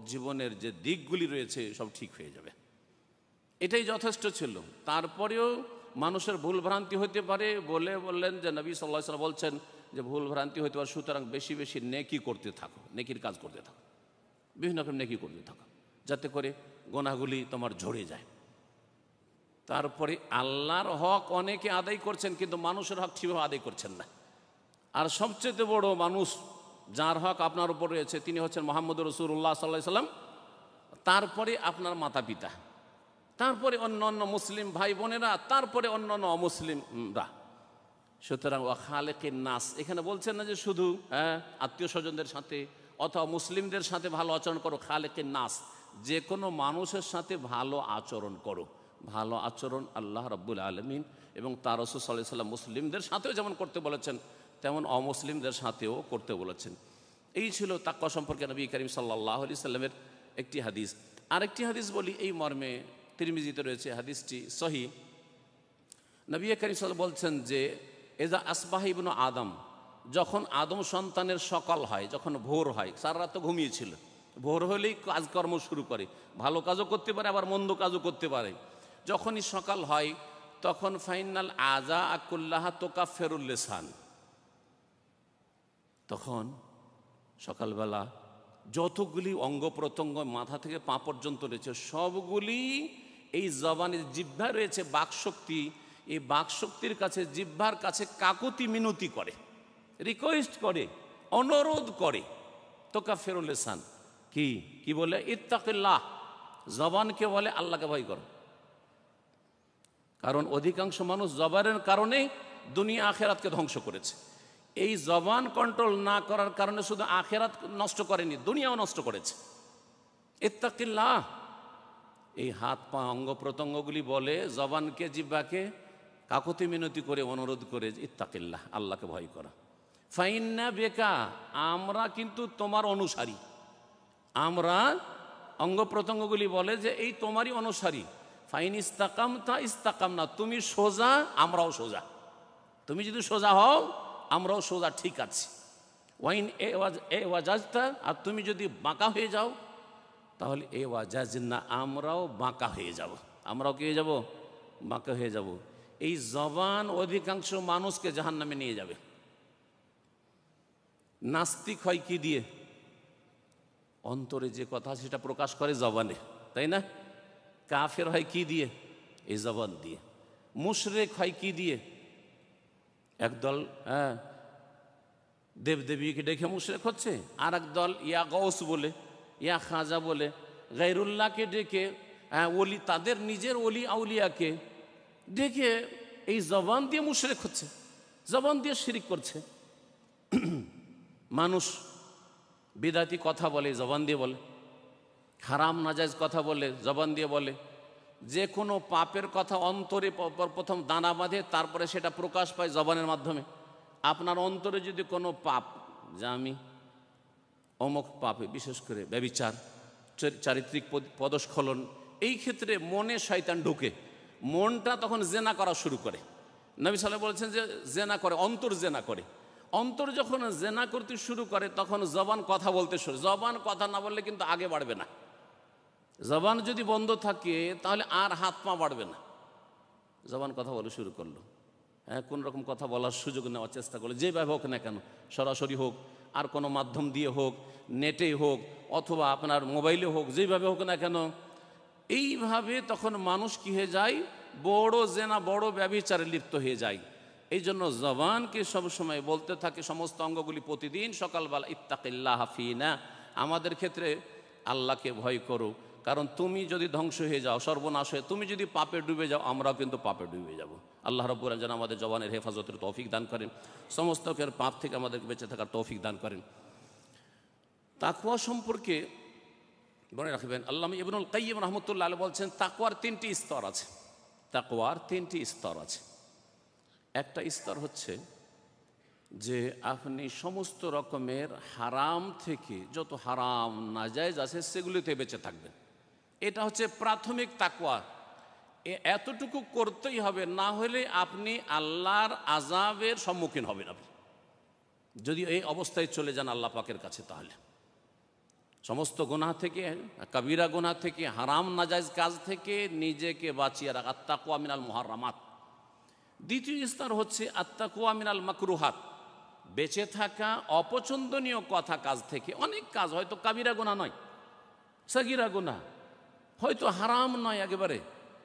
জীবনের যে দিকগুলি রয়েছে সব ঠিক হয়ে যাবে। এটাই যথেষ্ট ছিল। তারপরেও মানুষের ভুলভ্রান্তি হতে পারে বলে বললেন যে নবী সাল্লাল্লাহু আলাইহি ওয়াসাল্লাম বলছেন যে ভুলভ্রান্তি হতে পারে, সুতরাং বেশি বেশি নেকি করতে থাকো, নেকির কাজ করতে থাকো, বিভিন্ন রকম নেকি করতে থাকো, যাতে করে গোনাহগুলি তোমার ঝরে যায়। তারপরে আল্লাহর হক অনেকে আদায় করছেন, কিন্তু মানুষের হক ঠিকভাবে আদায় করছেন না। আর সবচেয়ে বড় মানুষ যার হক আপনার উপর রয়েছে তিনি হচ্ছেন মুহাম্মদুর রাসূলুল্লাহ সাল্লাল্লাহু আলাইহি ওয়াসাল্লাম, তারপরে আপনার মাতা পিতা, তারপরে অন্য অন্য মুসলিম ভাই বোনেরা, তারপরে অন্য অন্য অমুসলিমরা। সুতরাং ওয়া খালিকিন নাস, এখানে বলছেন না যে শুধু আত্মীয় স্বজনদের সাথে অথবা মুসলিমদের সাথে ভালো আচরণ করো, খালিকিন নাস, যে কোনো মানুষের সাথে ভালো আচরণ করো। ভালো আচরণ আল্লাহ রাব্বুল আলামিন এবং তার রাসূল সাল্লাল্লাহু আলাইহি ওয়াসাল্লাম মুসলিমদের সাথেও যেমন করতে বলেছেন, তেমন অমুসলিমদের সাথেও করতে বলেছেন। এই ছিল তাকওয়া সম্পর্কে নবী করিম সাল্লাল্লাহু আলাইহি সাল্লামের একটি হাদিস। আরেকটি হাদিস বলি এই মর্মে, তিরমিজিতে রয়েছে, হাদিসটি সহিহ। নবী করিম সাল্লাল্লাহু আলাইহি ওয়াসাল্লাম বলছেন যে এজা আসবাহা ইবনু আদম, যখন আদম সন্তানের সকাল হয়, যখন ভোর হয়, সারা রাত তো ঘুমিয়েছিল, ভোর হলেই কাজকর্ম শুরু করে, ভালো কাজও করতে পারে আবার মন্দ কাজও করতে পারে। যখনই সকাল হয় তখন ফাইনাল আজা আকুল্লাহা তোকাফেরুল লিসান, তখন সকালবেলা যতগুলি অঙ্গ প্রত্যঙ্গ মাথা থেকে পা পর্যন্ত রয়েছে সবগুলি এই জবানের জিহ্বা রয়েছে বাকশক্তি, এই বাকশক্তির কাছে, জিহ্বার কাছে কাকুতি মিনতি করে, রিকোয়েস্ট করে, অনুরোধ করে। তোকাফেরুল লিসান কি কি বলে? ইত্তাকিল্লাহ, জবানকে বলে আল্লাহকে ভয় করো। কারণ অধিকাংশ মানুষ জবানের কারণে দুনিয়া আখেরাতকে ধ্বংস করেছে। এই জবান কন্ট্রোল না করার কারণে শুধু আখেরাত নষ্ট করেনি, দুনিয়াও নষ্ট করেছে। ইত্তাকিল্লাহ, এই হাত পা অঙ্গ প্রত্যঙ্গগুলি বলে জবানকে, জিহ্বাকে কাকুতি মিনতি করে, অনুরোধ করে ইত্তাকিল্লাহ, আল্লাহকে ভয় করা। ফাইন্না বেকা, আমরা কিন্তু তোমার অনুসারী, আমরা অঙ্গ প্রত্যঙ্গগুলি বলে যে এই তোমারই অনুসারী। ফাইন ইস্তাকামতা ইস্তাকামনা, তুমি সোজা আমরাও সোজা, তুমি যদি সোজা হও আমরাও সোজা, ঠিক আছে। ওয়াইন এ ওয়াজাজতা, আর তুমি যদি বাঁকা হয়ে যাও তাহলে এ ওয়াজাজনা, আমরাও বাঁকা হয়ে যাব, আমরাও কি হয়ে যাব? বাঁকা হয়ে যাব। এই জবান অধিকাংশ মানুষকে জাহান্নামে নিয়ে যাবে। নাস্তিক হয় কি দিয়ে? অন্তরে যে কথা সেটা প্রকাশ করে জবানে, তাই না? কাফের হয় কি দিয়ে? এই জবান দিয়ে। মুশরিক হয় কি দিয়ে? একদল দেবদেবীকে ডেকে মুশরিক হচ্ছে, আর একদল ইয়া গৌস বলে, ইয়া খাজা বলে, গায়রুল্লাহকে ডেকে, ওলি, তাদের নিজের ওলি আউলিয়াকে ডেকে এই জবান দিয়ে মুশরিক হচ্ছে, জবান দিয়ে শিরিক করছে। মানুষ বিদাতি কথা বলে, জবান দিয়ে বলে, হারাম নাজায়েজ কথা বলে, জবান দিয়ে বলে। যে কোনো পাপের কথা অন্তরে প্রথম দানা বাঁধে, তারপরে সেটা প্রকাশ পায় জবানের মাধ্যমে। আপনার অন্তরে যদি কোনো পাপ, যা আমি অমুক পাপে, বিশেষ করে ব্যভিচার, চারিত্রিক পদস্খলন, এই ক্ষেত্রে মনে শয়তান ঢুকে, মনটা তখন জেনা করা শুরু করে। নবী সাল্লাল্লাহু আলাইহি ওয়াসাল্লাম বলেছেন যে জেনা করে, অন্তর জেনা করে। অন্তর যখন জেনা করতে শুরু করে তখন জবান কথা বলতে শুরু। জবান কথা না বললে কিন্তু আগে বাড়বে না। জবান যদি বন্ধ থাকে তাহলে আর হাত পা বাড়বে না। জবান কথা বলে শুরু করলো, কোন রকম কথা বলার সুযোগ নেওয়ার চেষ্টা করলো, যেভাবে হোক না কেন, সরাসরি হোক আর কোনো মাধ্যম দিয়ে হোক, নেটে হোক অথবা আপনার মোবাইলে হোক, যেভাবে হোক না কেন, এইভাবে তখন মানুষ কি হয়ে যায়? বড় জেনা, বড় ব্যভিচারে লিপ্ত হয়ে যায়। এই জন্য জবানকে সবসময় বলতে থাকে, সমস্ত অঙ্গগুলি প্রতিদিন সকালবেলা ইত্তাকিল্লাহ ফিনা, আমাদের ক্ষেত্রে আল্লাহকে ভয় করো, কারণ তুমি যদি ধ্বংস হয়ে যাও, সর্বনাশ হয়ে তুমি যদি পাপে ডুবে যাও, আমরাও কিন্তু পাপে ডুবে যাব। আল্লাহ রাব্বুল আলামিন যেন আমাদের জবানের হেফাজতের তৌফিক দান করেন, সমস্ত পাপ থেকে আমাদেরকে বেঁচে থাকার তৌফিক দান করেন। তাকওয়া সম্পর্কে মনে রাখবেন, আল্লামা ইবনুল কাইয়্যিম রাহমাতুল্লাহ আলাইহি বলছেন তাকওয়ার তিনটি স্তর আছে। তাকওয়ার তিনটি স্তর আছে। একটা স্তর হচ্ছে যে আপনি সমস্ত রকমের হারাম থেকে, যত হারাম নাজায়েজ আছে সেগুলিতে বেঁচে থাকবেন। এটা হচ্ছে প্রাথমিক তাকওয়া। এতটুকু করতেই হবে, না হলে আপনি আল্লাহর আযাবের সম্মুখীন হবেন। আপনি যদি এই অবস্থায় চলে যান আল্লাহ পাকের কাছে, তাহলে সমস্ত গুনাহ থেকে, কবিরা গুনাহ থেকে, হারাম নাজায়েজ কাজ থেকে নিজেকে বাঁচিয়ে রাখা, আত্তাকওয়া মিনাল মুহাররামাত। দ্বিতীয় স্তর হচ্ছে আত্তাকওয়া মিনাল মাকরুহাত, বেঁচে থাকা অপছন্দনীয় কথা কাজ থেকে। অনেক কাজ হয়তো কবিরা গুনাহ নয়, সগীরা গুনাহ, হয়তো হারাম নয় একেবারে,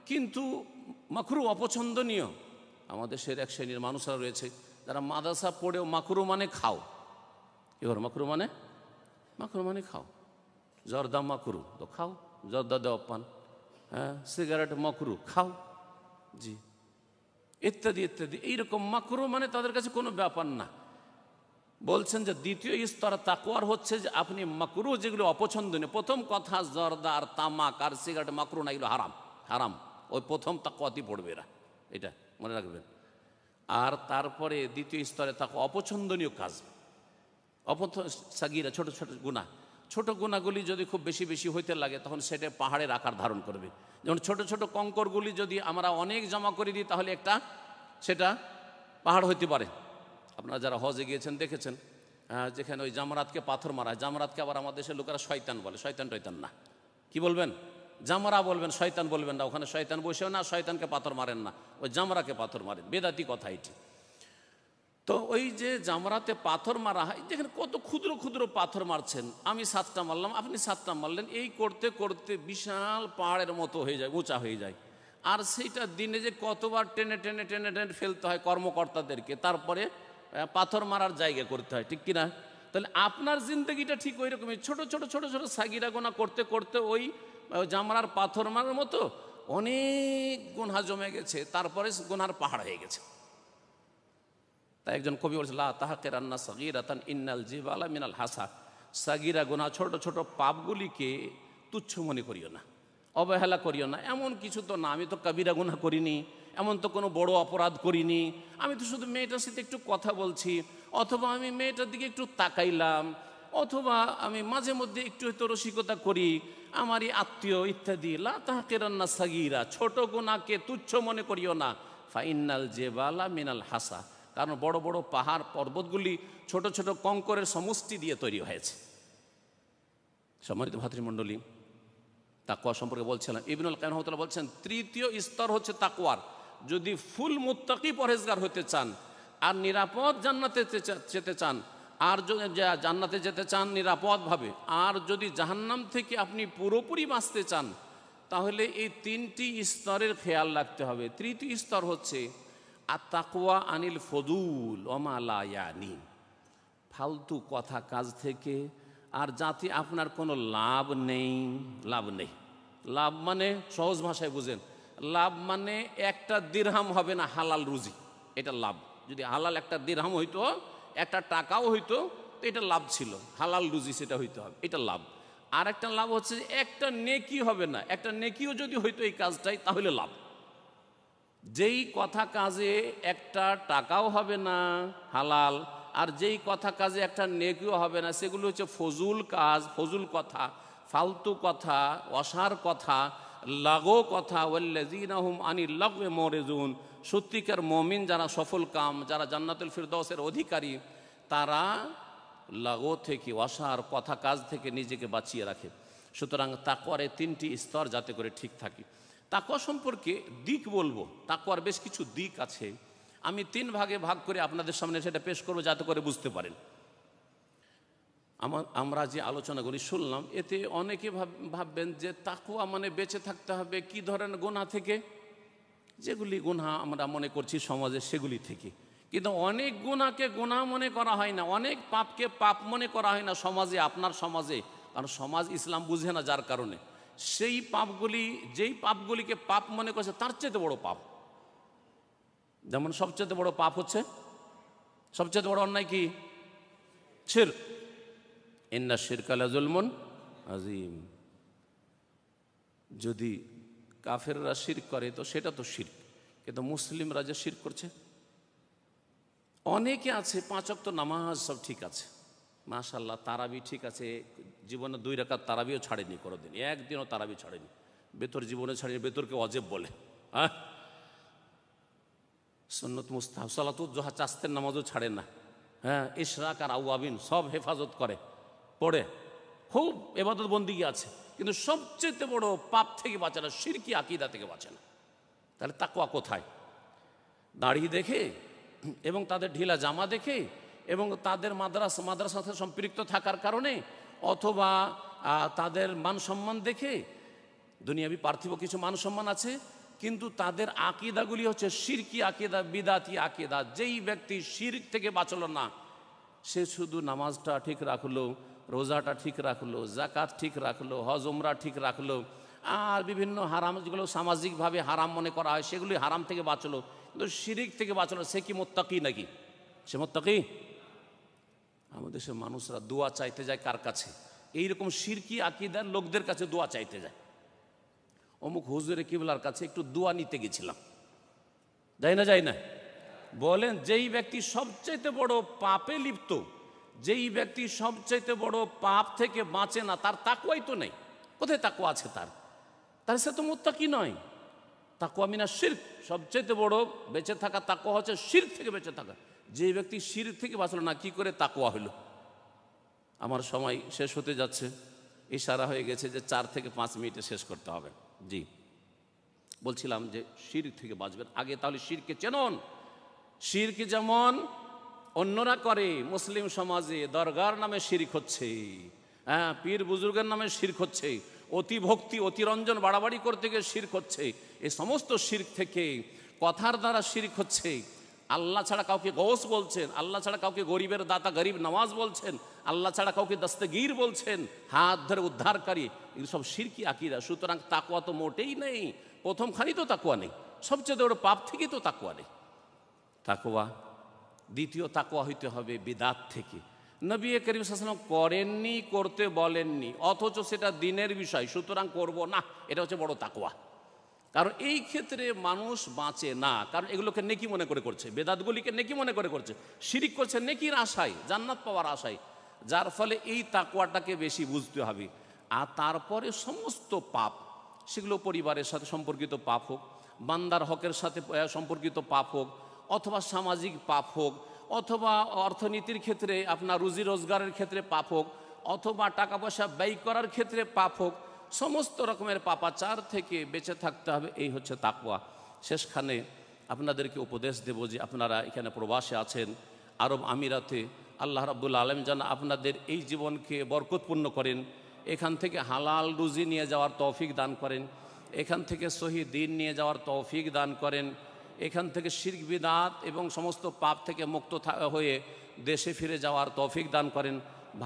কিন্তু মাকরু, অপছন্দনীয়। আমাদের দেশের এক শ্রেণীর মানুষরা রয়েছে যারা মাদ্রাসা পড়েও মাকরু মানে খাও। এবার মাকরু মানে খাও, জর্দা মাকরু তো খাও, জর্দা দেওয়া পান, হ্যাঁ, সিগারেট মাকরু খাও, জি, ইত্যাদি ইত্যাদি। এইরকম মাকরু মানে তাদের কাছে কোনো ব্যাপার না। বলছেন যে দ্বিতীয় স্তর তাকওয়ার হচ্ছে যে আপনি মাকরু, যেগুলো অপছন্দনীয়, প্রথম কথা জর্দা আর তামাক আর সিগারেট মাকরু না, এগুলো হারাম, হারাম। ওই প্রথম তাকওয়াতেই পড়বে এরা, এটা মনে রাখবেন। আর তারপরে দ্বিতীয় স্তরে তাকওয়া অপছন্দনীয় কাজ, সাগীরা, ছোট ছোট গুনাহ। ছোট গুনাহগুলি যদি খুব বেশি বেশি হইতে লাগে তখন সেটা পাহাড়ের আকার ধারণ করবে। যেমন ছোট ছোট কঙ্করগুলি যদি আমরা অনেক জমা করে দিই তাহলে সেটা পাহাড় হইতে পারে। আপনারা যারা হজে গিয়েছেন দেখেছেন, যেখানে ওই জামরাতকে পাথর মারা হয়, জামরাতকে আবার আমাদের দেশের লোকেরা শয়তান বলে। শয়তান টয়তান না, কি বলবেন? জামরা বলবেন, শয়তান বলবেন না। ওখানে শয়তান বসেও না, শয়তানকে পাথর মারেন না, ওই জামরাকে পাথর মারেন। বেদাতি কথা এটি। তো ওই যে জামরাতে পাথর মারা হয়, যেখানে কত ক্ষুদ্র ক্ষুদ্র পাথর মারছেন, আমি 7টা মারলাম, আপনি 7টা মারলেন, এই করতে করতে বিশাল পাহাড়ের মতো হয়ে যায়, উঁচা হয়ে যায়। আর সেইটা দিনে যে কতবার টেনে টেনে টেনে টেনে ফেলতে হয় কর্মকর্তাদেরকে, তারপরে পাথর মারার জায়গা করতে হয়, ঠিক কিনা? তাহলে আপনার জিন্দগিটা ঠিক ওই রকমই, ছোট ছোট ছোট ছোট সাগিরা গোনা করতে করতে ওই জামরার পাথর মারার মতো অনেক গুনাহ জমে গেছে, তারপরে গুনার পাহাড় হয়ে গেছে। তাই একজন কবি বলছে, লা তাহকিরান্না সাগীরাতান ইন্নাল জিবালা মিনাল হাসা। সাগীরা গুনাহ, ছোট ছোট পাপগুলিকে তুচ্ছ মনে করিও না, অবহেলা করিও না। এমন কিছু তো না, আমি তো কবিরা গুনাহ করিনি, এমন তো কোনো বড় অপরাধ করিনি, আমি তো শুধু মেয়েটার সাথে একটু কথা বলছি, অথবা আমি মেয়েটার দিকে একটু তাকাইলাম, অথবা আমি মাঝে মধ্যে একটু হয়তো রসিকতা করি, আমারই আত্মীয় ইত্যাদি। লা তাহকিরান্না সাগীরা, ছোট গুনাহকে তুচ্ছ মনে করিও না। ফাইন্নাল জিবালা মিনাল হাসা, কারণ বড় বড় পাহাড় পর্বতগুলি ছোট ছোট কঙ্করের সমষ্টি দিয়ে তৈরি হয়েছে। সম্মানিত ভাতৃমণ্ডলী, তাকওয়া সম্পর্কে বলছিলাম, ইবনুল কাইয়িম রাহিমাহুল্লাহ বলছেন তৃতীয় স্তর হচ্ছে তাকওয়ার। যদি ফুল মুত্তাকি পরহেজগার হতে চান আর নিরাপদ জান্নাতে যেতে চান, আর যদি জান্নাতে যেতে চান নিরাপদভাবে, আর যদি জাহান্নাম থেকে আপনি পুরোপুরি বাঁচতে চান, তাহলে এই 3টি স্তরের খেয়াল রাখতে হবে। তৃতীয় স্তর হচ্ছে আত-তাকওয়া আনিল ফদুল ওমা লা ইয়ানি, ফালতু কথা কাজ থেকে, আর যাতে আপনার কোনো লাভ নেই। লাভ মানে সহজ ভাষায় বুঝেন, লাভ মানে একটা দিরহাম হবে না হালাল রুজি, এটা লাভ। যদি হালাল একটা দিরহাম হইতো, একটা টাকাও হইতো, তো এটা লাভ ছিল, হালাল রুজি সেটা হইতে হবে, এটা লাভ। আর একটা লাভ হচ্ছে যে একটা নেকি হবে না, একটা নেকিও যদি হইতো এই কাজটাই, তাহলে লাভ। যেই কথা কাজে একটা টাকাও হবে না হালাল, আর যেই কথা কাজে একটা নেকিও হবে না, সেগুলো হচ্ছে ফজুল কাজ, ফজুল কথা, ফালতু কথা, অসার কথা, লাগো কথা। ওয়াল্লাযীনা হুম আনিল লাগওয়ি মুরিজুন, সত্যিকার মুমিন যারা, সফল কাম যারা, জান্নাতুল ফিরদাউসের অধিকারী, তারা লাগো থেকে, অসার কথা কাজ থেকে নিজেকে বাঁচিয়ে রাখে। সুতরাং তাকওয়ার এই 3টি স্তর যাতে করে ঠিক থাকে। তাকওয়া সম্পর্কে দিক বলবো, তাকওয়ার বেশ কিছু দিক আছে, আমি 3 ভাগে ভাগ করে আপনাদের সামনে সেটা পেশ করবো যাতে করে বুঝতে পারেন। আমরা যে আলোচনাগুলি শুনলাম, এতে অনেকে ভাববেন যে তাকওয়া মানে বেঁচে থাকতে হবে কি ধরনের গুনাহ থেকে, যেগুলি গুনাহ আমরা মনে করছি সমাজে সেগুলি থেকে। কিন্তু অনেক গুনাহকে গুনাহ মনে করা হয় না, অনেক পাপকে পাপ মনে করা হয় না সমাজে, আপনার সমাজে, কারণ সমাজ ইসলাম বুঝে না, যার কারণে সেই পাপগুলি, যেই পাপগুলিকে পাপ মনে করছে তার চেয়ে বড় পাপ। যেমন সবচেয়ে বড় পাপ হচ্ছে, সবচেয়ে বড় অন্যায় কি? শিরক। ইন্না শিরকা লাযুলমুন আযীম। যদি কাফেররা শিরক করে তো সেটা তো শিরক, কিন্তু মুসলিমরা যে শিরক করছে, অনেকে আছে 5 ওয়াক্ত নামাজ সব ঠিক আছে, মাশাআল্লাহ, তারাবি ঠিক আছে, জীবনে 2 রাকাত তারাবিও ছাড়েনি কোনোদিন, একদিনও তারাবি ছাড়েনি, বেতর জীবনে ছাড়েনি, বেতরকে অজেব বলে। হ্যাঁ, সুন্নত মুস্তাহাব সালাতুল জোহা চাস্তের নামাজও ছাড়ে না। হ্যাঁ, ইশরাক আর আওয়াবিন সব হেফাজত করে, পড়ে, খুব ইবাদত বন্দিগি আছে, কিন্তু সবচেয়ে বড় পাপ থেকে বাঁচে না, শিরকি আকীদা থেকে বাঁচে না। তাহলে তাকওয়া কোথায়? দাড়ি দেখে এবং তাদের ঢিলা জামা দেখে এবং তাদের মাদ্রাসার সাথে সম্পৃক্ত থাকার কারণে, অথবা তাদের মান সম্মান দেখে, দুনিয়াবি পার্থিব কিছু মান সম্মান আছে, কিন্তু তাদের আকীদাগুলি হচ্ছে শিরকি আকীদা, বিদাতি আকীদা। যেই ব্যক্তি শিরক থেকে বাঁচল না, সে শুধু নামাজটা ঠিক রাখলো, রোজাটা ঠিক রাখলো, যাকাত ঠিক রাখলো, হজ উমরা ঠিক রাখলো, আর বিভিন্ন হারাম যেগুলো সামাজিকভাবে হারাম মনে করা হয় সেগুলি হারাম থেকে বাঁচলো, কিন্তু শিরিক থেকে বাঁচলো, সে কি মুত্তাকি নাকি? সে মুত্তাকি? আমাদের দেশের মানুষরা দোয়া চাইতে যায় কার কাছে? এইরকম শিরকি আকীদার লোকদের কাছে দোয়া চাইতে যায়। অমুক হুজুরে কিবলার কাছে একটু দোয়া নিতে গেছিলাম, যাই না? বলেন, যেই ব্যক্তি সবচাইতে বড় পাপে লিপ্ত, যেই ব্যক্তি সবচাইতে বড় পাপ থেকে বাঁচে না, তার তাকওয়াই তো নেই। কোথায় তাকওয়া আছে তার? তাহলে সে তো মুত্তাকি নয়। তাকওয়া মিনা শিরক, সবচাইতে বড় বেঁচে থাকা তাকওয়া হচ্ছে শিরক থেকে বেঁচে থাকা। যেই ব্যক্তি শিরক থেকে বাঁচলো না, কি করে তাকওয়া হলো? আমার সময় শেষ হতে যাচ্ছে, ইশারা হয়ে গেছে যে 4 থেকে 5 মিনিটে শেষ করতে হবে। জি, বলছিলাম যে শিরক থেকে বাঁচবেন আগে, তাহলে শিরকে চেনন। শিরক যেমন অন্যরা করে, মুসলিম সমাজে দরগার নামে শিরক হচ্ছে, হ্যাঁ, পীর বুজুর্গের নামে শিরক হচ্ছে, অতি ভক্তি অতিরঞ্জন বাড়াবাড়ি করতে গিয়ে শিরক হচ্ছে। এই সমস্ত শিরক থেকে কথার দ্বারা শিরক হচ্ছে। আল্লাহ ছাড়া কাউকে গৌস বলছেন, আল্লাহ ছাড়া কাউকে গরিবের দাতা গরিব নওয়াজ বলছেন, আল্লাহ ছাড়া কাউকে দস্তগীর বলছেন, হাত ধরে উদ্ধারকারী, এগুলো সব শিরকি আকীদা। সুতরাং তাকওয়া তো মোটেই নেই, প্রথমখানি তো তাকওয়া নেই, সবচেয়ে বড় পাপ থেকেই তো তাকওয়া নেই। তাকওয়া, দ্বিতীয় তাকওয়া হইতে হবে বিদাত থেকে। নবী করিম সাল্লাল্লাহু আলাইহি ওয়াসাল্লাম করেননি, করতে বলেননি, অথচ সেটা দিনের বিষয়, সুতরাং করব না, এটা হচ্ছে বড় তাকওয়া। কারণ এই ক্ষেত্রে মানুষ বাঁচে না, কারণ এগুলোকে নেকি মনে করে করছে, বেদাতগুলিকে নেকি মনে করে করছে, শিরিক করছে নেকির আশায়, জান্নাত পাওয়ার আশায়, যার ফলে এই তাকওয়াটাকে বেশি বুঝতে হবে। আর তারপরে সমস্ত পাপ, সেগুলো পরিবারের সাথে সম্পর্কিত পাপ হোক, বান্দার হকের সাথে সম্পর্কিত পাপ হোক, অথবা সামাজিক পাপ হোক, অথবা অর্থনীতির ক্ষেত্রে আপনার রুজি রোজগারের ক্ষেত্রে পাপ হোক, অথবা টাকা পয়সা ব্যয় করার ক্ষেত্রে পাপ হোক, সমস্ত রকমের পাপাচার থেকে বেঁচে থাকতে হবে। এই হচ্ছে তাকওয়া। শেষখানে আপনাদেরকে উপদেশ দেব যে আপনারা এখানে প্রবাসে আছেন, আরব আমিরাতে, আল্লাহ রাব্বুল আলামিন যেন আপনাদের এই জীবনকে বরকতপূর্ণ করেন, এখান থেকে হালাল রুজি নিয়ে যাওয়ার তৌফিক দান করেন, এখান থেকে সহি দ্বীন নিয়ে যাওয়ার তৌফিক দান করেন, এখান থেকে শিরক বিদআত এবং সমস্ত পাপ থেকে মুক্ত হয়ে দেশে ফিরে যাওয়ার তৌফিক দান করেন,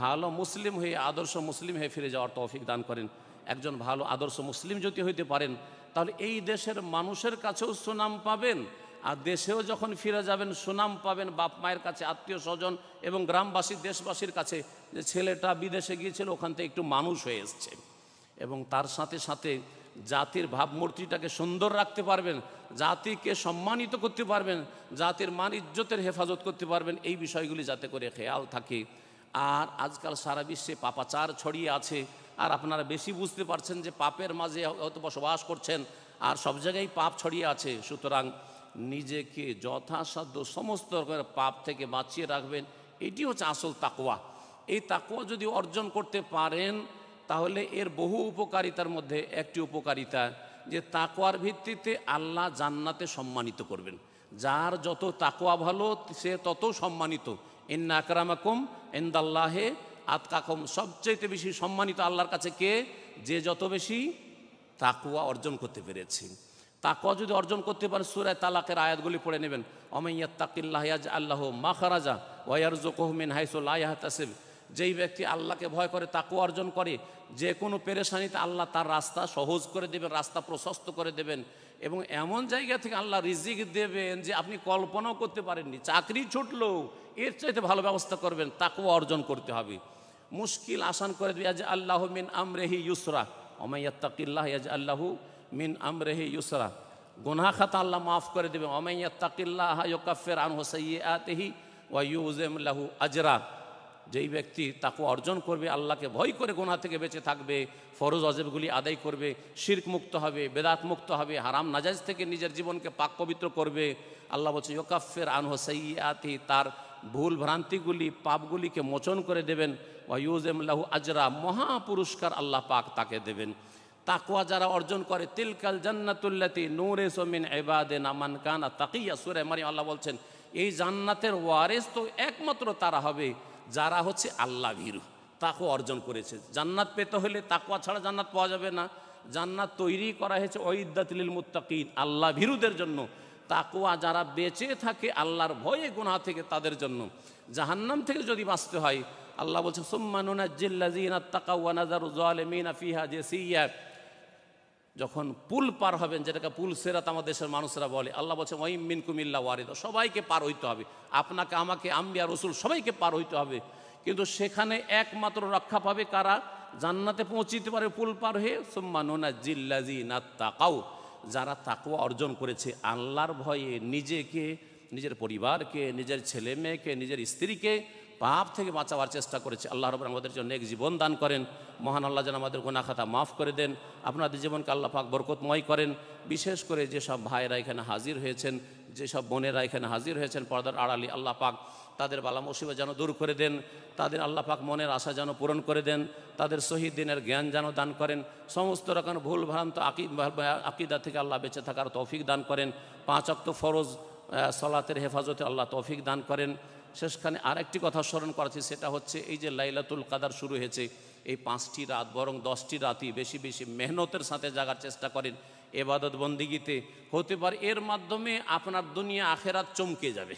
ভালো মুসলিম হয়ে আদর্শ মুসলিম হয়ে ফিরে যাওয়ার তৌফিক দান করেন। একজন ভালো আদর্শ মুসলিম যদি হইতে পারেন, তাহলে এই দেশের মানুষের কাছেও সুনাম পাবেন, আর দেশেও যখন ফিরে যাবেন সুনাম পাবেন বাপ মায়ের কাছে, আত্মীয় স্বজন এবং গ্রামবাসী দেশবাসীর কাছে, যে ছেলেটা বিদেশে গিয়েছিল, ওখান থেকে একটু মানুষ হয়ে এসছে। এবং তার সাথে সাথে জাতির ভাবমূর্তিটাকে সুন্দর রাখতে পারবেন, জাতিকে সম্মানিত করতে পারবেন, জাতির মান ইজ্জতের হেফাজত করতে পারবেন, এই বিষয়গুলি যাতে করে খেয়াল থাকে। আর আজকাল সারা বিশ্বে পাপাচার ছড়িয়ে আছে, আর আপনারা বেশি বুঝতে পারছেন যে পাপের মাঝে হয়তো বসবাস করছেন, আর সব জায়গায় পাপ ছড়িয়ে আছে। সুতরাং নিজেকে যথাসাধ্য সমস্ত রকমের পাপ থেকে বাঁচিয়ে রাখবেন, এটি হচ্ছে আসল তাকওয়া। এই তাকওয়া যদি অর্জন করতে পারেন, তাহলে এর বহু উপকারিতার মধ্যে একটি উপকারিতা, যে তাকওয়ার ভিত্তিতে আল্লাহ জান্নাতে সম্মানিত করবেন। যার যত তাকওয়া ভালো সে তত সম্মানিত। ইন্না আকরামাকুম ইনদাল্লাহি আতকাকুম, সবচেয়ে বেশি সম্মানিত আল্লাহর কাছে কে? যে যত বেশি তাকওয়া অর্জন করতে পেরেছে। তাকওয়া যদি অর্জন করতে পারে, সূরা তালাকের আয়াতগুলি পড়ে নেবেন। ওমাইয়াত্তাকিল্লাহ ইয়াজআল লাহু মাখরাজা ওয়া ইয়ারযুকুহু মিন হাইসু লা ইয়াহতাসিব। যেই ব্যক্তি আল্লাহকে ভয় করে, তাকওয়া অর্জন করে, যে কোনো পেরেশানিতে আল্লাহ তার রাস্তা সহজ করে দেবেন, রাস্তা প্রশস্ত করে দেবেন, এবং এমন জায়গা থেকে আল্লাহ রিজিক দেবেন যে আপনি কল্পনাও করতে পারেননি। চাকরি ছুটলো, এর চাইতে ভালো ব্যবস্থা করবেন। তাকওয়া অর্জন করতে হবে। মুশকিল আসান করে দেবে। ইয়াজআল লাহু মিন আমরিহি ইউসরা, ওমাইয়াত্তাকিল্লাহ ইয়াজআল লাহু মিন আমরিহি ইউসরা। গুনাহ খাতা আল্লাহ মাফ করে দেবেন। ওমাইয়াত্তাকিল্লাহ ইউকাফির আনহু সাইয়্যাতিহি ওয়া ইউজিম লাহু আজরা, যেই ব্যক্তি তাকওয়া অর্জন করবে, আল্লাহকে ভয় করে গুনাহ থেকে বেঁচে থাকবে, ফরজ ওয়াজিবগুলি আদায় করবে, শিরক মুক্ত হবে, বেদাত মুক্ত হবে, হারাম নাজায়েজ থেকে নিজের জীবনকে পাক পবিত্র করবে, আল্লাহ বলছে ইউকাফির আনহু সাইয়্যাতি, তার ভুল ভ্রান্তিগুলি পাপগুলিকে মোচন করে দেবেন, ওয়া ইউজিম লাহু আজরা, মহা পুরস্কার আল্লাহ পাক তাকে দেবেন। তাকওয়া যারা অর্জন করে, তিলকাল জান্নাতুল্লাতি নূরিসু মিন ইবাদিনা মান কানা তাকিয়া, সূরা মারিয়াম আল্লাহ বলছেন এই জান্নাতের ওয়ারিস তো একমাত্র তারা হবে যারা হচ্ছে আল্লাহ ভীরু, তাকওয়া অর্জন করেছে। জান্নাত পেতে হলে তাকওয়া ছাড়া জান্নাত পাওয়া যাবে না। জান্নাত তৈরি করা হয়েছে উইদ্দাতুল লিল মুত্তাকিন, আল্লাহ ভীরুদের জন্য। তাকওয়া যারা বেঁচে থাকে আল্লাহর ভয়ে গুনাহ থেকে, তাদের জন্য। জাহান্নাম থেকে যদি বাঁচতে হয়, আল্লাহ বলছে সুম্মা নুনাজ্জিল লাযিনা তাকাউ ওয়া নাযারু যালিমিনা ফিহা জাসিয়া, যখন পুল পার হবেন, যেটাকে পুল সিরাত আমার দেশের মানুষরা বলে, আল্লাহ বলছে ওয়াইম মিনকুম ইল্লা ওয়ারিদ, সবাইকে পার হইতে হবে, আপনাকে আমাকে আম্বিয়া রসুল সবাইকে পার হইতে হবে। কিন্তু সেখানে একমাত্র রক্ষা পাবে কারা? জান্নাতে পৌঁছিতে পারে পুল পার হয়ে। সুম্মা নুনাজ্জিল লাযিনা তাকাউ, যারা তাকওয়া অর্জন করেছে, আল্লাহর ভয়ে নিজেকে, নিজের পরিবারকে, নিজের ছেলে মেয়েকে, নিজের স্ত্রীকে পাপ থেকে বাঁচাবার চেষ্টা করেছে। আল্লাহ রাব্বুল আমাদের জন্য এক জীবন দান করেন। মহান আল্লাহ যেন আমাদের গুনাহ খাতা মাফ করে দেন, আপনাদের জীবনকে আল্লাহ পাক বরকতময় করেন। বিশেষ করে যেসব ভাইরা এখানে হাজির হয়েছেন, যেসব বোনেরা এখানে হাজির হয়েছেন পর্দার আড়ালে, আল্লাহ পাক তাদের বালা মুসিবত যেন দূর করে দেন, তাদের আল্লাহ পাক মনের আশা যেন পূরণ করে দেন, তাদের শহীদ দিনের জ্ঞান যেন দান করেন, সমস্ত রকম ভুল ভ্রান্ত আকিদা থেকে আল্লাহ বেঁচে থাকার তৌফিক দান করেন, 5 ওয়াক্ত ফরজ সালাতের হেফাজতে আল্লাহ তৌফিক দান করেন। শেষখানে আরেকটি কথা স্মরণ করাচ্ছি, সেটা হচ্ছে এই যে লাইলাতুল কাদার শুরু হয়েছে, এই 5টি রাত বরং 10টি রাতই বেশি বেশি মেহনতের সাথে জাগার চেষ্টা করেন ইবাদত বন্দিগিতে। হতে পারে এর মাধ্যমে আপনার দুনিয়া আখেরাত চমকে যাবে,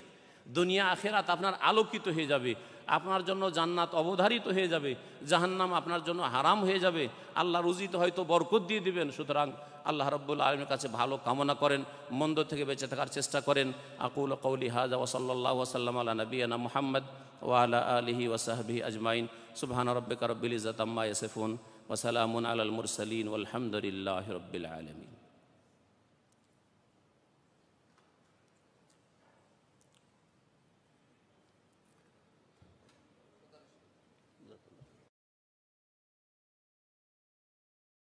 দুনিয়া আখেরাত আপনার আলোকিত হয়ে যাবে, আপনার জন্য জান্নাত অবধারিত হয়ে যাবে, জাহান্নাম আপনার জন্য হারাম হয়ে যাবে, আল্লাহ রুজিতে হয়তো বরকত দিয়ে দিবেন। সুতরাং আল্লাহ রাব্বুল আলামিনের কাছে ভালো কামনা করেন, মন্দ থেকে বেঁচে থাকার চেষ্টা করেন। আকুলু কওলি হাযা ওয়া সাল্লাল্লাহু ওয়া সাল্লাম আলা নবিয়িনা মুহাম্মদ ওয়া আলা আলিহি ওয়া সাহবিহি আজমাইন। সুবহানা রাব্বিকা রাব্বিল ইজ্জাতি আম্মা ইয়াসিফুন ওয়া সালামুন আলাল মুরসালিন ওয়াল হামদুলিল্লাহি রাব্বিল আলামিন।